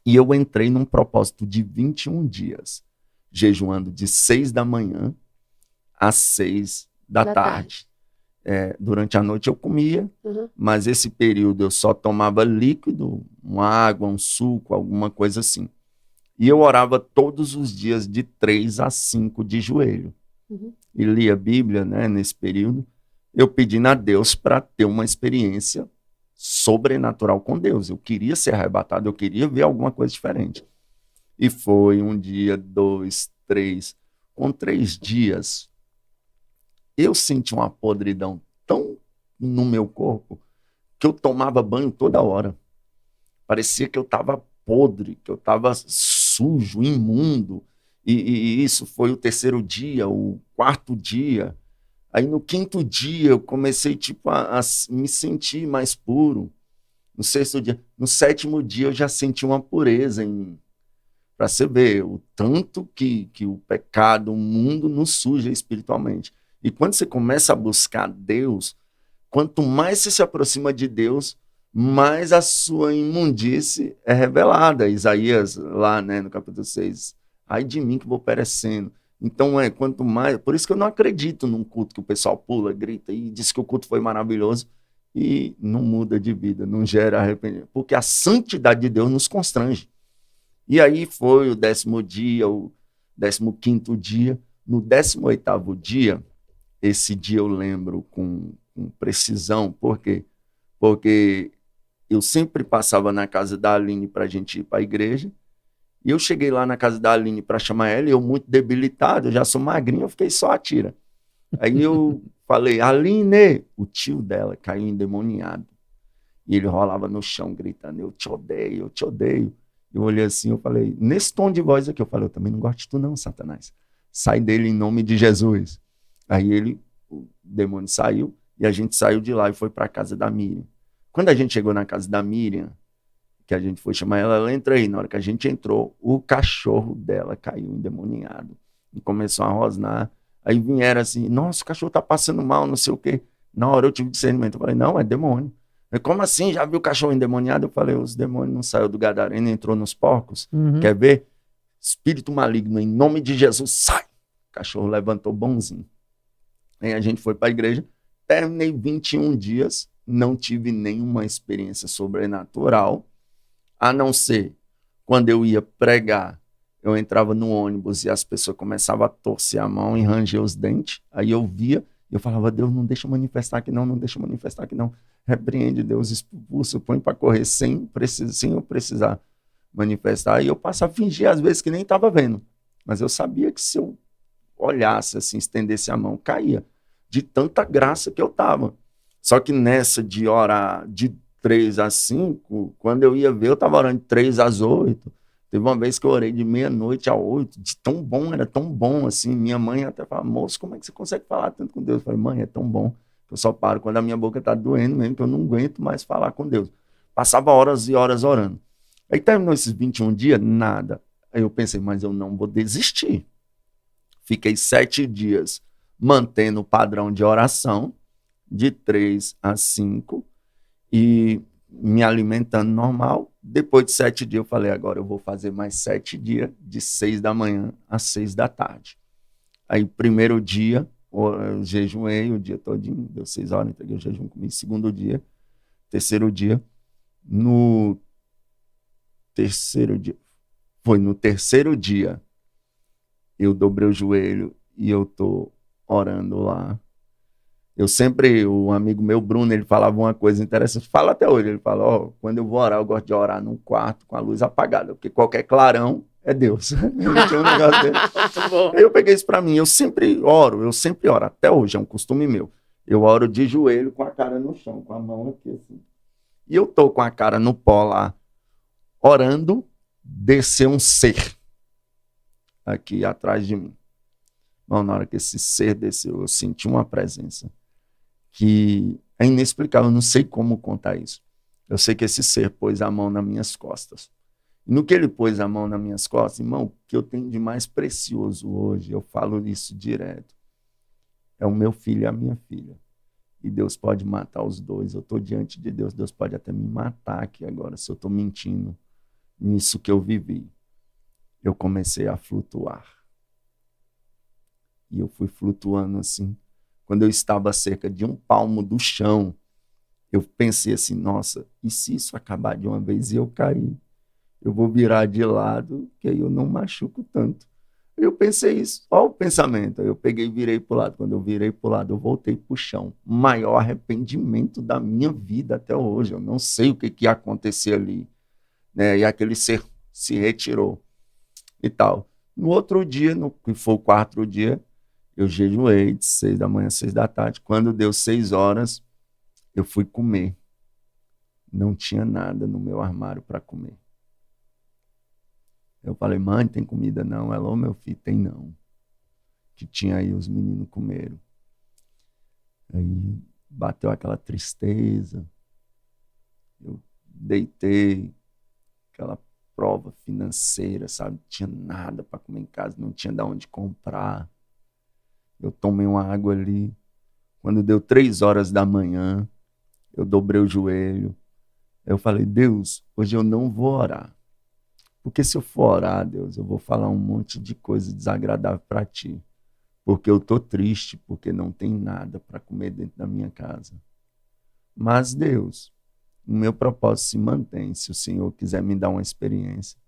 e eu entrei num propósito de 21 dias. Jejuando de 6 da manhã às 6 da tarde. Durante a noite eu comia, mas esse período eu só tomava líquido, uma água, um suco, alguma coisa assim. E eu orava todos os dias de 3 a 5 de joelho. E lia a Bíblia, né, nesse período. Eu pedindo a Deus para ter uma experiência sobrenatural com Deus. Eu queria ser arrebatado, eu queria ver alguma coisa diferente. E foi um dia, 2, 3. Com 3 dias, eu senti uma podridão tão no meu corpo que eu tomava banho toda hora. Parecia que eu estava podre, que eu estava sujo, imundo. E isso foi o 3º dia, o 4º dia. Aí no 5º dia eu comecei a me sentir mais puro. No 6º dia. No 7º dia eu já senti uma pureza em mim. Para você ver o tanto que o pecado, o mundo nos suja espiritualmente. E quando você começa a buscar Deus, quanto mais você se aproxima de Deus, mais a sua imundície é revelada. Isaías, lá, né, no capítulo 6, ai de mim que vou perecendo. Então, quanto mais... Por isso que eu não acredito num culto que o pessoal pula, grita e diz que o culto foi maravilhoso e não muda de vida, não gera arrependimento. Porque a santidade de Deus nos constrange. E aí foi o 10º dia, o 15º dia. No 18º dia, esse dia eu lembro com precisão. Por quê? Porque eu sempre passava na casa da Aline para a gente ir para a igreja. E eu cheguei lá na casa da Aline para chamar ela, e eu muito debilitado, eu já sou magrinho, eu fiquei só a tira. Aí eu falei, Aline, o tio dela caiu endemoniado. E ele rolava no chão gritando, eu te odeio, eu te odeio. Eu olhei assim, eu falei, nesse tom de voz aqui, eu falei, eu também não gosto de tu não, Satanás. Sai dele em nome de Jesus. Aí o demônio saiu, e a gente saiu de lá e foi para a casa da Miriam. Quando a gente chegou na casa da Miriam, que a gente foi chamar ela, ela entrou aí. Na hora que a gente entrou, o cachorro dela caiu endemoniado e começou a rosnar. Aí vieram assim, nossa, o cachorro tá passando mal, não sei o quê. Na hora eu tive discernimento, eu falei, não, é demônio. Mas como assim? Já viu o cachorro endemoniado? Eu falei, os demônios não saiu do gadareno, entrou nos porcos. Quer ver? espírito maligno, em nome de Jesus, sai. O cachorro levantou bonzinho. Aí a gente foi para a igreja, terminei 21 dias, não tive nenhuma experiência sobrenatural, a não ser quando eu ia pregar, eu entrava no ônibus e as pessoas começavam a torcer a mão e ranger os dentes, aí eu via, eu falava, Deus, não deixa manifestar aqui não, não deixa manifestar aqui não, repreende, Deus, expulsa, põe para correr sem eu precisar manifestar, e eu passava a fingir às vezes que nem estava vendo, mas eu sabia que se eu olhasse assim, estendesse a mão, caía, de tanta graça que eu estava. Só que nessa de orar de 3 às 5, quando eu ia ver, eu estava orando de 3 às 8. Teve uma vez que eu orei de meia-noite a 8, de tão bom, era tão bom, assim, minha mãe até fala, moço, como é que você consegue falar tanto com Deus? Eu falei, mãe, é tão bom, que eu só paro quando a minha boca está doendo mesmo, que eu não aguento mais falar com Deus. Passava horas e horas orando. Aí terminou esses 21 dias, nada. Aí eu pensei, mas eu não vou desistir. Fiquei 7 dias mantendo o padrão de oração, de 3 a 5, e me alimentando normal. Depois de 7 dias, eu falei, agora eu vou fazer mais 7 dias, de 6 da manhã às 6 da tarde. Aí, primeiro dia, eu jejuei o dia todinho, deu 6 horas, entreguei o jejum, comi. Segundo dia, terceiro dia, no terceiro dia, eu dobrei o joelho e eu tô orando lá. O amigo meu, Bruno, ele falava uma coisa interessante, fala até hoje, ele fala, quando eu vou orar, eu gosto de orar num quarto com a luz apagada, porque qualquer clarão é Deus. Tinha um negócio dele. Aí eu peguei isso pra mim, eu sempre oro, até hoje, é um costume meu. Eu oro de joelho com a cara no chão, com a mão aqui assim. E eu tô com a cara no pó lá, orando, descer um ser aqui atrás de mim. Bom, na hora que esse ser desceu, eu senti uma presença que é inexplicável, eu não sei como contar isso. Eu sei que esse ser pôs a mão nas minhas costas. E no que ele pôs a mão nas minhas costas, irmão, o que eu tenho de mais precioso hoje, eu falo isso direto, é o meu filho e a minha filha. E Deus pode matar os dois, eu estou diante de Deus, Deus pode até me matar aqui agora, se eu estou mentindo nisso que eu vivi. Eu comecei a flutuar. E eu fui flutuando assim. Quando eu estava a cerca de 1 palmo do chão, eu pensei assim, nossa, e se isso acabar de uma vez e eu cair? Eu vou virar de lado, que aí eu não machuco tanto. Eu pensei isso, olha o pensamento. Eu peguei e virei para o lado. Quando eu virei para o lado, eu voltei para o chão. Maior arrependimento da minha vida até hoje. Eu não sei o que ia acontecer ali. Né? E aquele ser se retirou e tal. No outro dia, que foi o 4º dia, eu jejuei de 6 da manhã a 6 da tarde. Quando deu 6 horas, eu fui comer. Não tinha nada no meu armário para comer. Eu falei, mãe, tem comida não? Ela, meu filho, tem não. Que tinha aí, os meninos comeram. Aí bateu aquela tristeza. Eu deitei, aquela prova financeira, sabe? Não tinha nada para comer em casa, não tinha de onde comprar. Eu tomei uma água ali. Quando deu 3 horas da manhã, eu dobrei o joelho. Eu falei, Deus, hoje eu não vou orar. Porque se eu for orar, Deus, eu vou falar um monte de coisa desagradável para ti. Porque eu tô triste, porque não tem nada para comer dentro da minha casa. Mas, Deus, o meu propósito se mantém, se o Senhor quiser me dar uma experiência.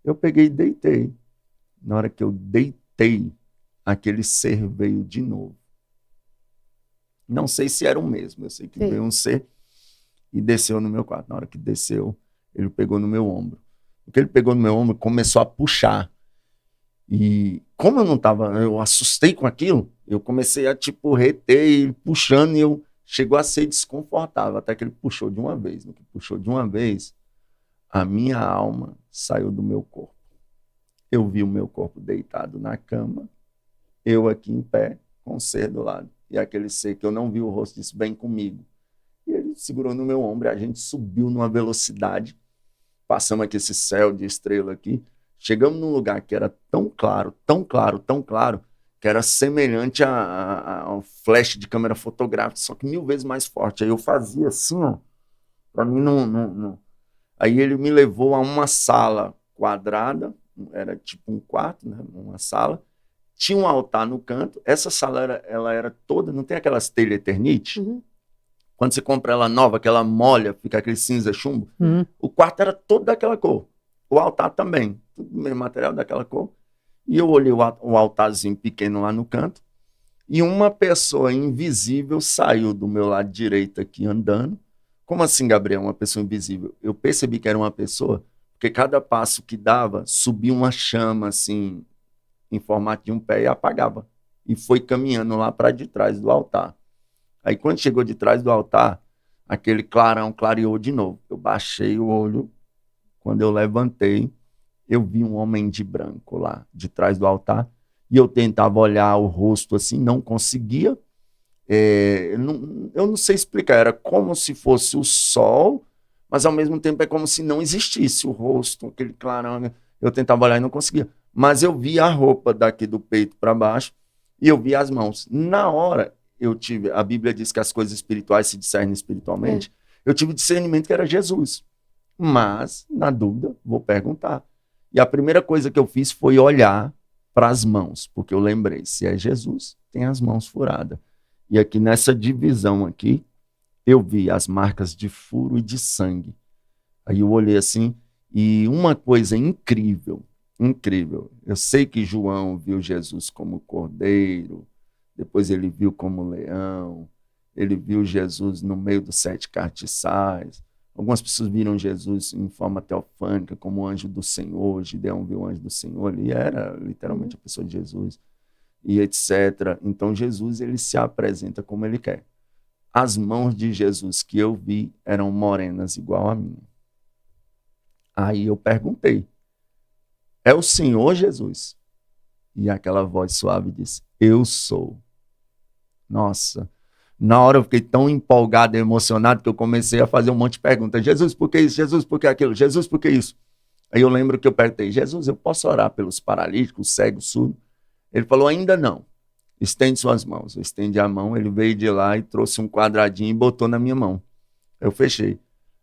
Eu peguei e deitei. Na hora que eu deitei, aquele ser veio de novo. Não sei se era o mesmo, eu sei que veio um ser e desceu no meu quarto. Na hora que desceu, ele pegou no meu ombro. O que ele pegou no meu ombro, começou a puxar. E como eu não estava, eu assustei com aquilo, eu comecei a reter ele puxando e chegou a ser desconfortável, até que ele puxou de uma vez. No que puxou de uma vez, a minha alma saiu do meu corpo. Eu vi o meu corpo deitado na cama, eu aqui em pé, com o ser do lado. E aquele ser que eu não vi o rosto, disse, vem comigo. E ele segurou no meu ombro e a gente subiu numa velocidade. Passamos aqui esse céu de estrela aqui. Chegamos num lugar que era tão claro, que era semelhante a um flash de câmera fotográfica, só que 1000 vezes mais forte. Aí eu fazia assim, ó, pra mim não. Aí ele me levou a uma sala quadrada, era tipo um quarto, né, uma sala, tinha um altar no canto, essa sala ela era toda, não tem aquelas telhas Eternite? Quando você compra ela nova, que ela molha, fica aquele cinza chumbo, o quarto era todo daquela cor, o altar também, tudo do mesmo material daquela cor, e eu olhei o altarzinho pequeno lá no canto, e uma pessoa invisível saiu do meu lado direito aqui andando. Como assim, Gabriel, uma pessoa invisível? Eu percebi que era uma pessoa, porque cada passo que dava, subia uma chama, assim, em formato de um pé e apagava. E foi caminhando lá para de trás do altar. Aí, quando chegou de trás do altar, aquele clarão clareou de novo. Eu baixei o olho. Quando eu levantei, eu vi um homem de branco lá, de trás do altar. E eu tentava olhar o rosto assim, não conseguia. Eu não sei explicar, era como se fosse o sol, mas ao mesmo tempo é como se não existisse o rosto, aquele clarão. Eu tentava olhar e não conseguia. Mas eu vi a roupa daqui do peito para baixo e eu vi as mãos. Na hora, a Bíblia diz que as coisas espirituais se discernem espiritualmente. Eu tive discernimento que era Jesus. Mas, na dúvida, vou perguntar. E a primeira coisa que eu fiz foi olhar para as mãos, porque eu lembrei, se é Jesus, tem as mãos furadas. E aqui nessa divisão aqui, eu vi as marcas de furo e de sangue. Aí eu olhei assim, e uma coisa incrível, incrível. Eu sei que João viu Jesus como cordeiro, depois ele viu como leão, ele viu Jesus no meio dos 7 castiçais. Algumas pessoas viram Jesus em forma teofânica, como o anjo do Senhor. Gideão viu o anjo do Senhor, ali era literalmente a pessoa de Jesus, e etc. Então Jesus, ele se apresenta como ele quer. As mãos de Jesus que eu vi eram morenas igual a minha. Aí eu perguntei, é o Senhor Jesus? E aquela voz suave disse, eu sou. Nossa, na hora eu fiquei tão empolgado e emocionado que eu comecei a fazer um monte de perguntas. Jesus, por que isso? Jesus, por que aquilo? Jesus, por que isso? Aí eu lembro que eu perguntei, Jesus, eu posso orar pelos paralíticos, cegos, surdos? Ele falou, ainda não. Estende suas mãos. Eu estendi a mão, ele veio de lá e trouxe um quadradinho e botou na minha mão. Eu fechei.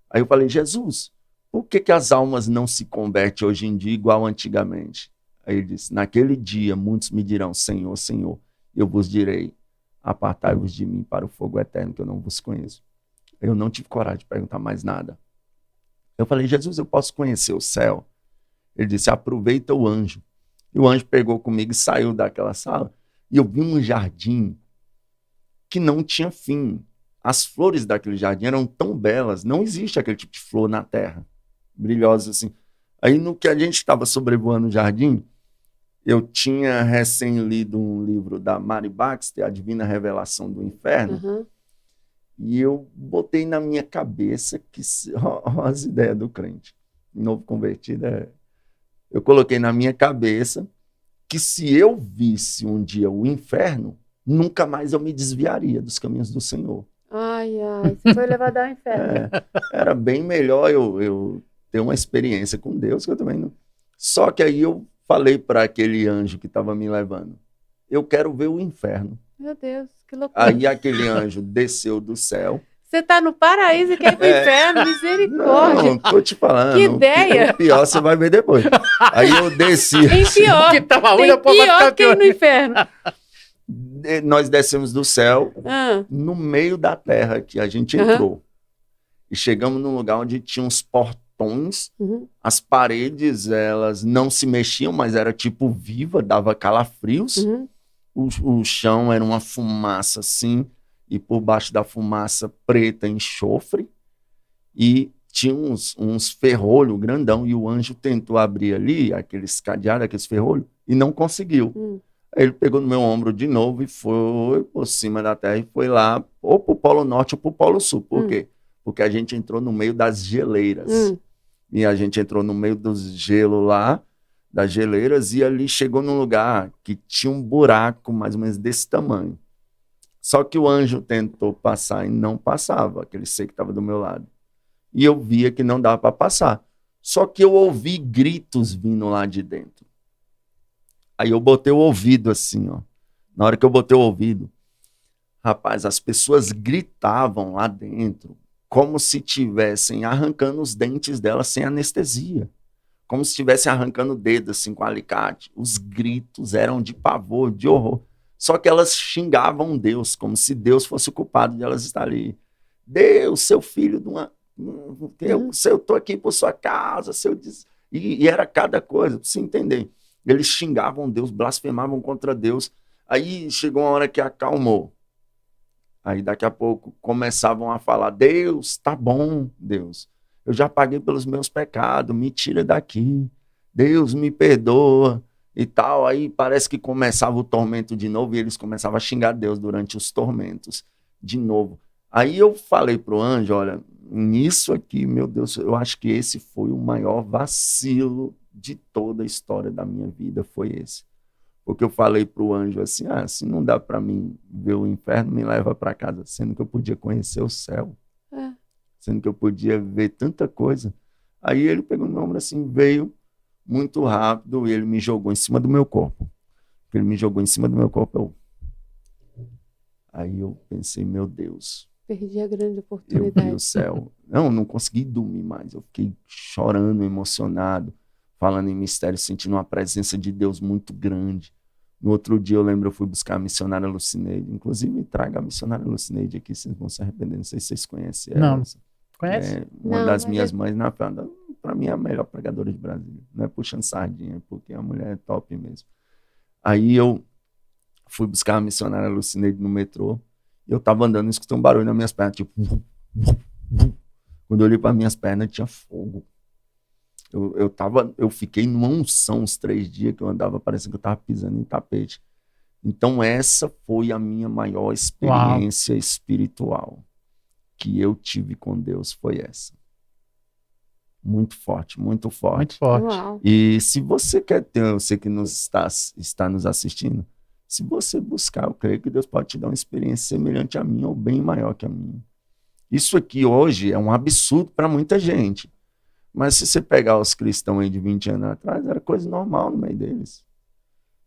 Aí eu falei, Jesus, por que as almas não se convertem hoje em dia igual antigamente? Aí ele disse, naquele dia muitos me dirão, Senhor, Senhor, eu vos direi, apartai-vos de mim para o fogo eterno, que eu não vos conheço. Eu não tive coragem de perguntar mais nada. Eu falei, Jesus, eu posso conhecer o céu? Ele disse, aproveita o anjo. E o anjo pegou comigo e saiu daquela sala. E eu vi um jardim que não tinha fim. As flores daquele jardim eram tão belas. Não existe aquele tipo de flor na terra. Brilhosas assim. Aí no que a gente estava sobrevoando o jardim, eu tinha recém lido um livro da Mary Baxter, A Divina Revelação do Inferno, e eu botei na minha cabeça que, as ideias do crente, novo convertido, eu coloquei na minha cabeça que se eu visse um dia o inferno, nunca mais eu me desviaria dos caminhos do Senhor.
Ai, você foi levado ao inferno.
Era bem melhor eu ter uma experiência com Deus, que eu também não... Só que aí eu falei para aquele anjo que estava me levando, eu quero ver o inferno.
Meu Deus, que loucura.
Aí aquele anjo desceu do céu.
Você está no paraíso e quer ir pro inferno, misericórdia.
Não, tô te falando.
Que ideia.
O pior você vai ver depois. Aí eu desci.
Tem pior.
Que tava
Tem pior que ir no inferno.
Nós descemos do céu no meio da terra que a gente entrou. E chegamos num lugar onde tinha uns portões. As paredes, elas não se mexiam, mas era tipo viva, dava calafrios. O chão era uma fumaça assim, e por baixo da fumaça preta, enxofre. E tinha uns ferrolhos grandão, e o anjo tentou abrir ali, aqueles cadeados, aqueles ferrolhos, e não conseguiu. Aí ele pegou no meu ombro de novo e foi por cima da terra e foi lá, ou pro Polo Norte ou pro Polo Sul. Por quê? Porque a gente entrou no meio das geleiras. E a gente entrou no meio dos gelos lá, das geleiras, e ali chegou num lugar que tinha um buraco mais ou menos desse tamanho. Só que o anjo tentou passar e não passava, aquele ser que estava do meu lado. E eu via que não dava para passar. Só que eu ouvi gritos vindo lá de dentro. Aí eu botei o ouvido assim, ó. Na hora que eu botei o ouvido, rapaz, as pessoas gritavam lá dentro, como se tivessem arrancando os dentes delas sem anestesia. como se estivesse arrancando o dedo, assim, com alicate. Os gritos eram de pavor, de horror. Só que elas xingavam Deus, como se Deus fosse o culpado de elas estar ali. Deus, seu filho de uma... Eu tô aqui por sua casa, seu... E era cada coisa, pra você entender. Eles xingavam Deus, blasfemavam contra Deus. Aí chegou uma hora que acalmou. Aí daqui a pouco começavam a falar, Deus, tá bom, Deus. Eu já paguei pelos meus pecados, me tira daqui. Deus, me perdoa e tal. Aí parece que começava o tormento de novo e eles começavam a xingar Deus durante os tormentos de novo. Aí eu falei pro anjo, olha, nisso aqui, meu Deus, eu acho que esse foi o maior vacilo de toda a história da minha vida, foi esse. Porque eu falei pro anjo assim, se não dá para mim ver o inferno, me leva para casa, sendo que eu podia conhecer o céu. Sendo que eu podia ver tanta coisa. Aí ele pegou no meu ombro assim, veio muito rápido e ele me jogou em cima do meu corpo. Ele me jogou em cima do meu corpo. Aí eu pensei, meu Deus.
Perdi a grande oportunidade.
Eu vi o céu. Não consegui dormir mais. Eu fiquei chorando, emocionado, falando em mistério, sentindo uma presença de Deus muito grande. No outro dia, eu lembro, eu fui buscar a missionária Lucineide. Inclusive, traga a missionária Lucineide aqui, vocês vão se arrepender. Não sei se vocês conhecem ela.
Não. Conhece?
Uma das minhas mães, para mim, é a melhor pregadora de Brasília. Não é puxando sardinha, porque a mulher é top mesmo. Aí eu fui buscar a missionária Lucineide no metrô. E eu tava andando e escutei um barulho nas minhas pernas, tipo... Quando eu olhei para minhas pernas, tinha fogo. Eu fiquei numa unção uns 3 dias que eu andava, parecendo que eu tava pisando em tapete. Então essa foi a minha maior experiência espiritual que eu tive com Deus, foi essa. Muito forte, muito forte.
Muito forte.
Uau.
E se você quer ter, você que está nos assistindo, se você buscar, eu creio que Deus pode te dar uma experiência semelhante à minha ou bem maior que a minha. Isso aqui hoje é um absurdo para muita gente. Mas se você pegar os cristãos aí de 20 anos atrás, era coisa normal no meio deles.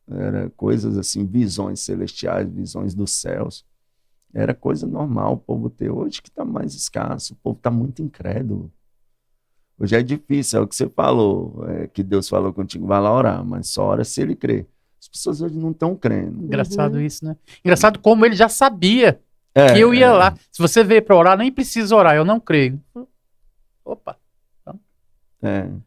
Era coisas assim, visões celestiais, visões dos céus. Era coisa normal o povo ter. Hoje que está mais escasso, o povo está muito incrédulo. Hoje é difícil, é o que você falou, que Deus falou contigo, vai lá orar, mas só ora se ele crer. As pessoas hoje não estão crendo.
Engraçado isso, né? Engraçado como ele já sabia que eu ia lá. Se você veio para orar, nem precisa orar, eu não creio. Opa.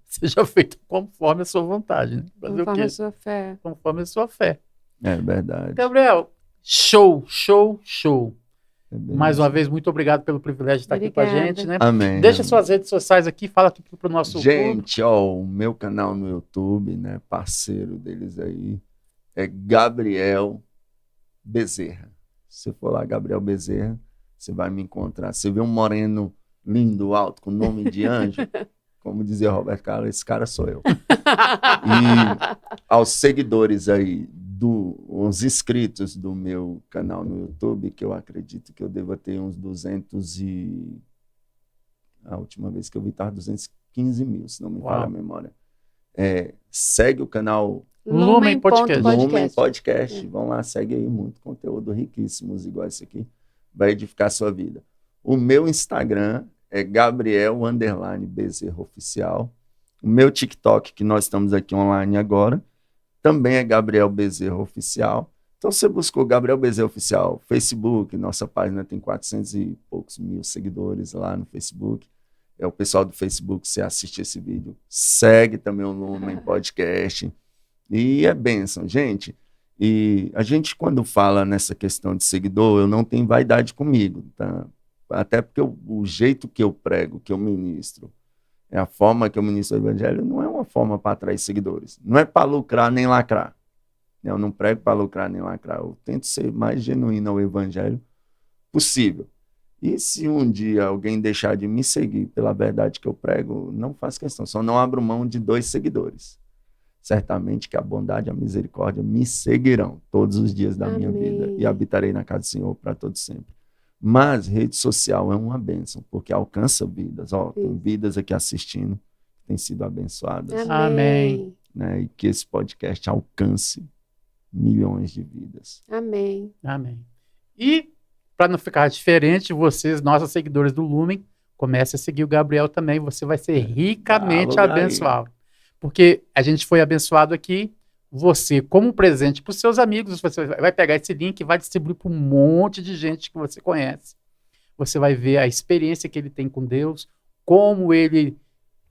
Seja feito conforme a sua vontade, né? Fazer
conforme a sua fé.
Conforme a sua fé.
É verdade.
Gabriel, show. Mais uma vez, muito obrigado pelo privilégio de estar aqui com a gente, né?
Amém.
Deixa suas redes sociais aqui, fala aqui pro nosso
gente, o meu canal no YouTube, né, parceiro deles aí, é Gabriel Bezerra. Se você for lá, Gabriel Bezerra, você vai me encontrar. Você vê um moreno lindo, alto, com nome de anjo, como dizia Roberto Carlos, esse cara sou eu. E aos seguidores aí, os inscritos do meu canal no YouTube, que eu acredito que eu deva ter uns 200 e... A última vez que eu vi estava 215 mil, se não me falha a memória. Segue o canal
Lumen Podcast.
Lumen Podcast. Vão lá, segue aí, muito conteúdo riquíssimos, igual esse aqui. Vai edificar a sua vida. O meu Instagram é Gabriel_Bezerra Oficial. O meu TikTok, que nós estamos aqui online agora, também é Gabriel Bezerra Oficial. Então você buscou Gabriel Bezerra Oficial, Facebook, nossa página tem 400 e poucos mil seguidores lá no Facebook. É o pessoal do Facebook, você assiste esse vídeo. Segue também o Lumen Podcast. E é bênção, gente. E a gente, quando fala nessa questão de seguidor, eu não tenho vaidade comigo, tá? Até porque o jeito que eu prego, que eu ministro, a forma que eu ministro o evangelho, não é uma forma para atrair seguidores. Não é para lucrar nem lacrar. Eu não prego para lucrar nem lacrar. Eu tento ser mais genuíno ao evangelho possível. E se um dia alguém deixar de me seguir pela verdade que eu prego, não faço questão. Só não abro mão de 2 seguidores. Certamente que a bondade e a misericórdia me seguirão todos os dias da minha vida. E habitarei na casa do Senhor para todo sempre. Mas rede social é uma bênção, porque alcança vidas. Tem vidas aqui assistindo, que têm sido abençoadas.
Amém.
Né? E que esse podcast alcance milhões de vidas.
Amém.
E, para não ficar diferente, vocês, nossos seguidores do Lumen, comecem a seguir o Gabriel também. Você vai ser ricamente abençoado. Porque a gente foi abençoado aqui, você, como um presente para os seus amigos, você vai pegar esse link e vai distribuir para um monte de gente que você conhece. Você vai ver a experiência que ele tem com Deus, como ele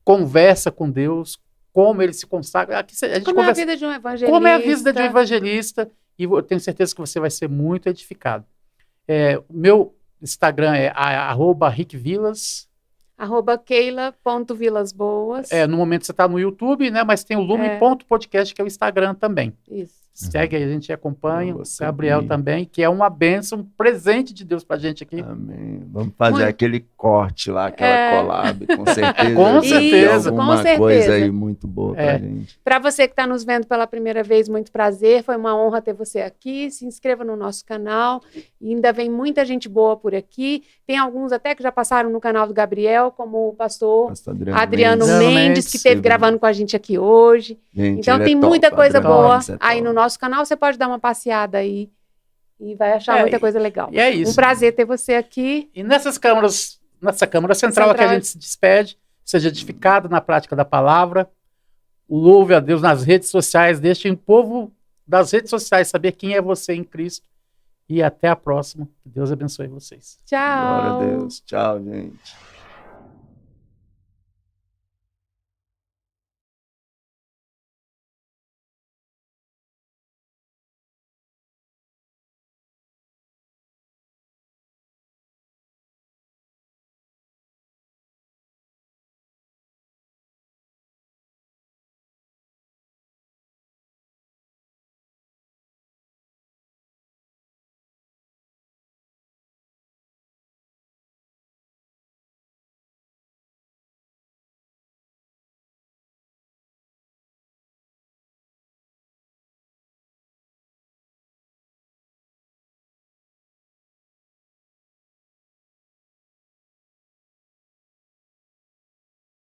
conversa com Deus, como ele se consagra. Aqui a gente
Como é a vida de um evangelista.
Como é a vida de um evangelista. E eu tenho certeza que você vai ser muito edificado. O meu Instagram é @rickvilas.
@keila.vilasboas.
No momento você está no YouTube, né? Mas tem o lume.podcast, que é o Instagram também.
Isso.
Segue aí, a gente acompanha. O Gabriel também, que é uma bênção, um presente de Deus pra gente aqui.
Amém. Vamos fazer aquele corte lá, aquela collab, com certeza.
Com certeza.
Alguma coisa aí muito boa pra gente.
Para você que está nos vendo pela primeira vez, muito prazer. Foi uma honra ter você aqui. Se inscreva no nosso canal. E ainda vem muita gente boa por aqui. Tem alguns até que já passaram no canal do Gabriel, como o pastor Adriano Mendes, que esteve gravando com a gente aqui hoje.
Gente,
então tem muita coisa boa aí no nosso canal. Você pode dar uma passeada aí e vai achar muita coisa legal.
E é isso.
Um prazer ter você aqui.
E nessa câmara central que a gente se despede, seja edificado na prática da palavra, louve a Deus nas redes sociais, deixe o povo das redes sociais saber quem é você em Cristo. E até a próxima. Que Deus abençoe vocês.
Tchau.
Glória a Deus. Tchau, gente.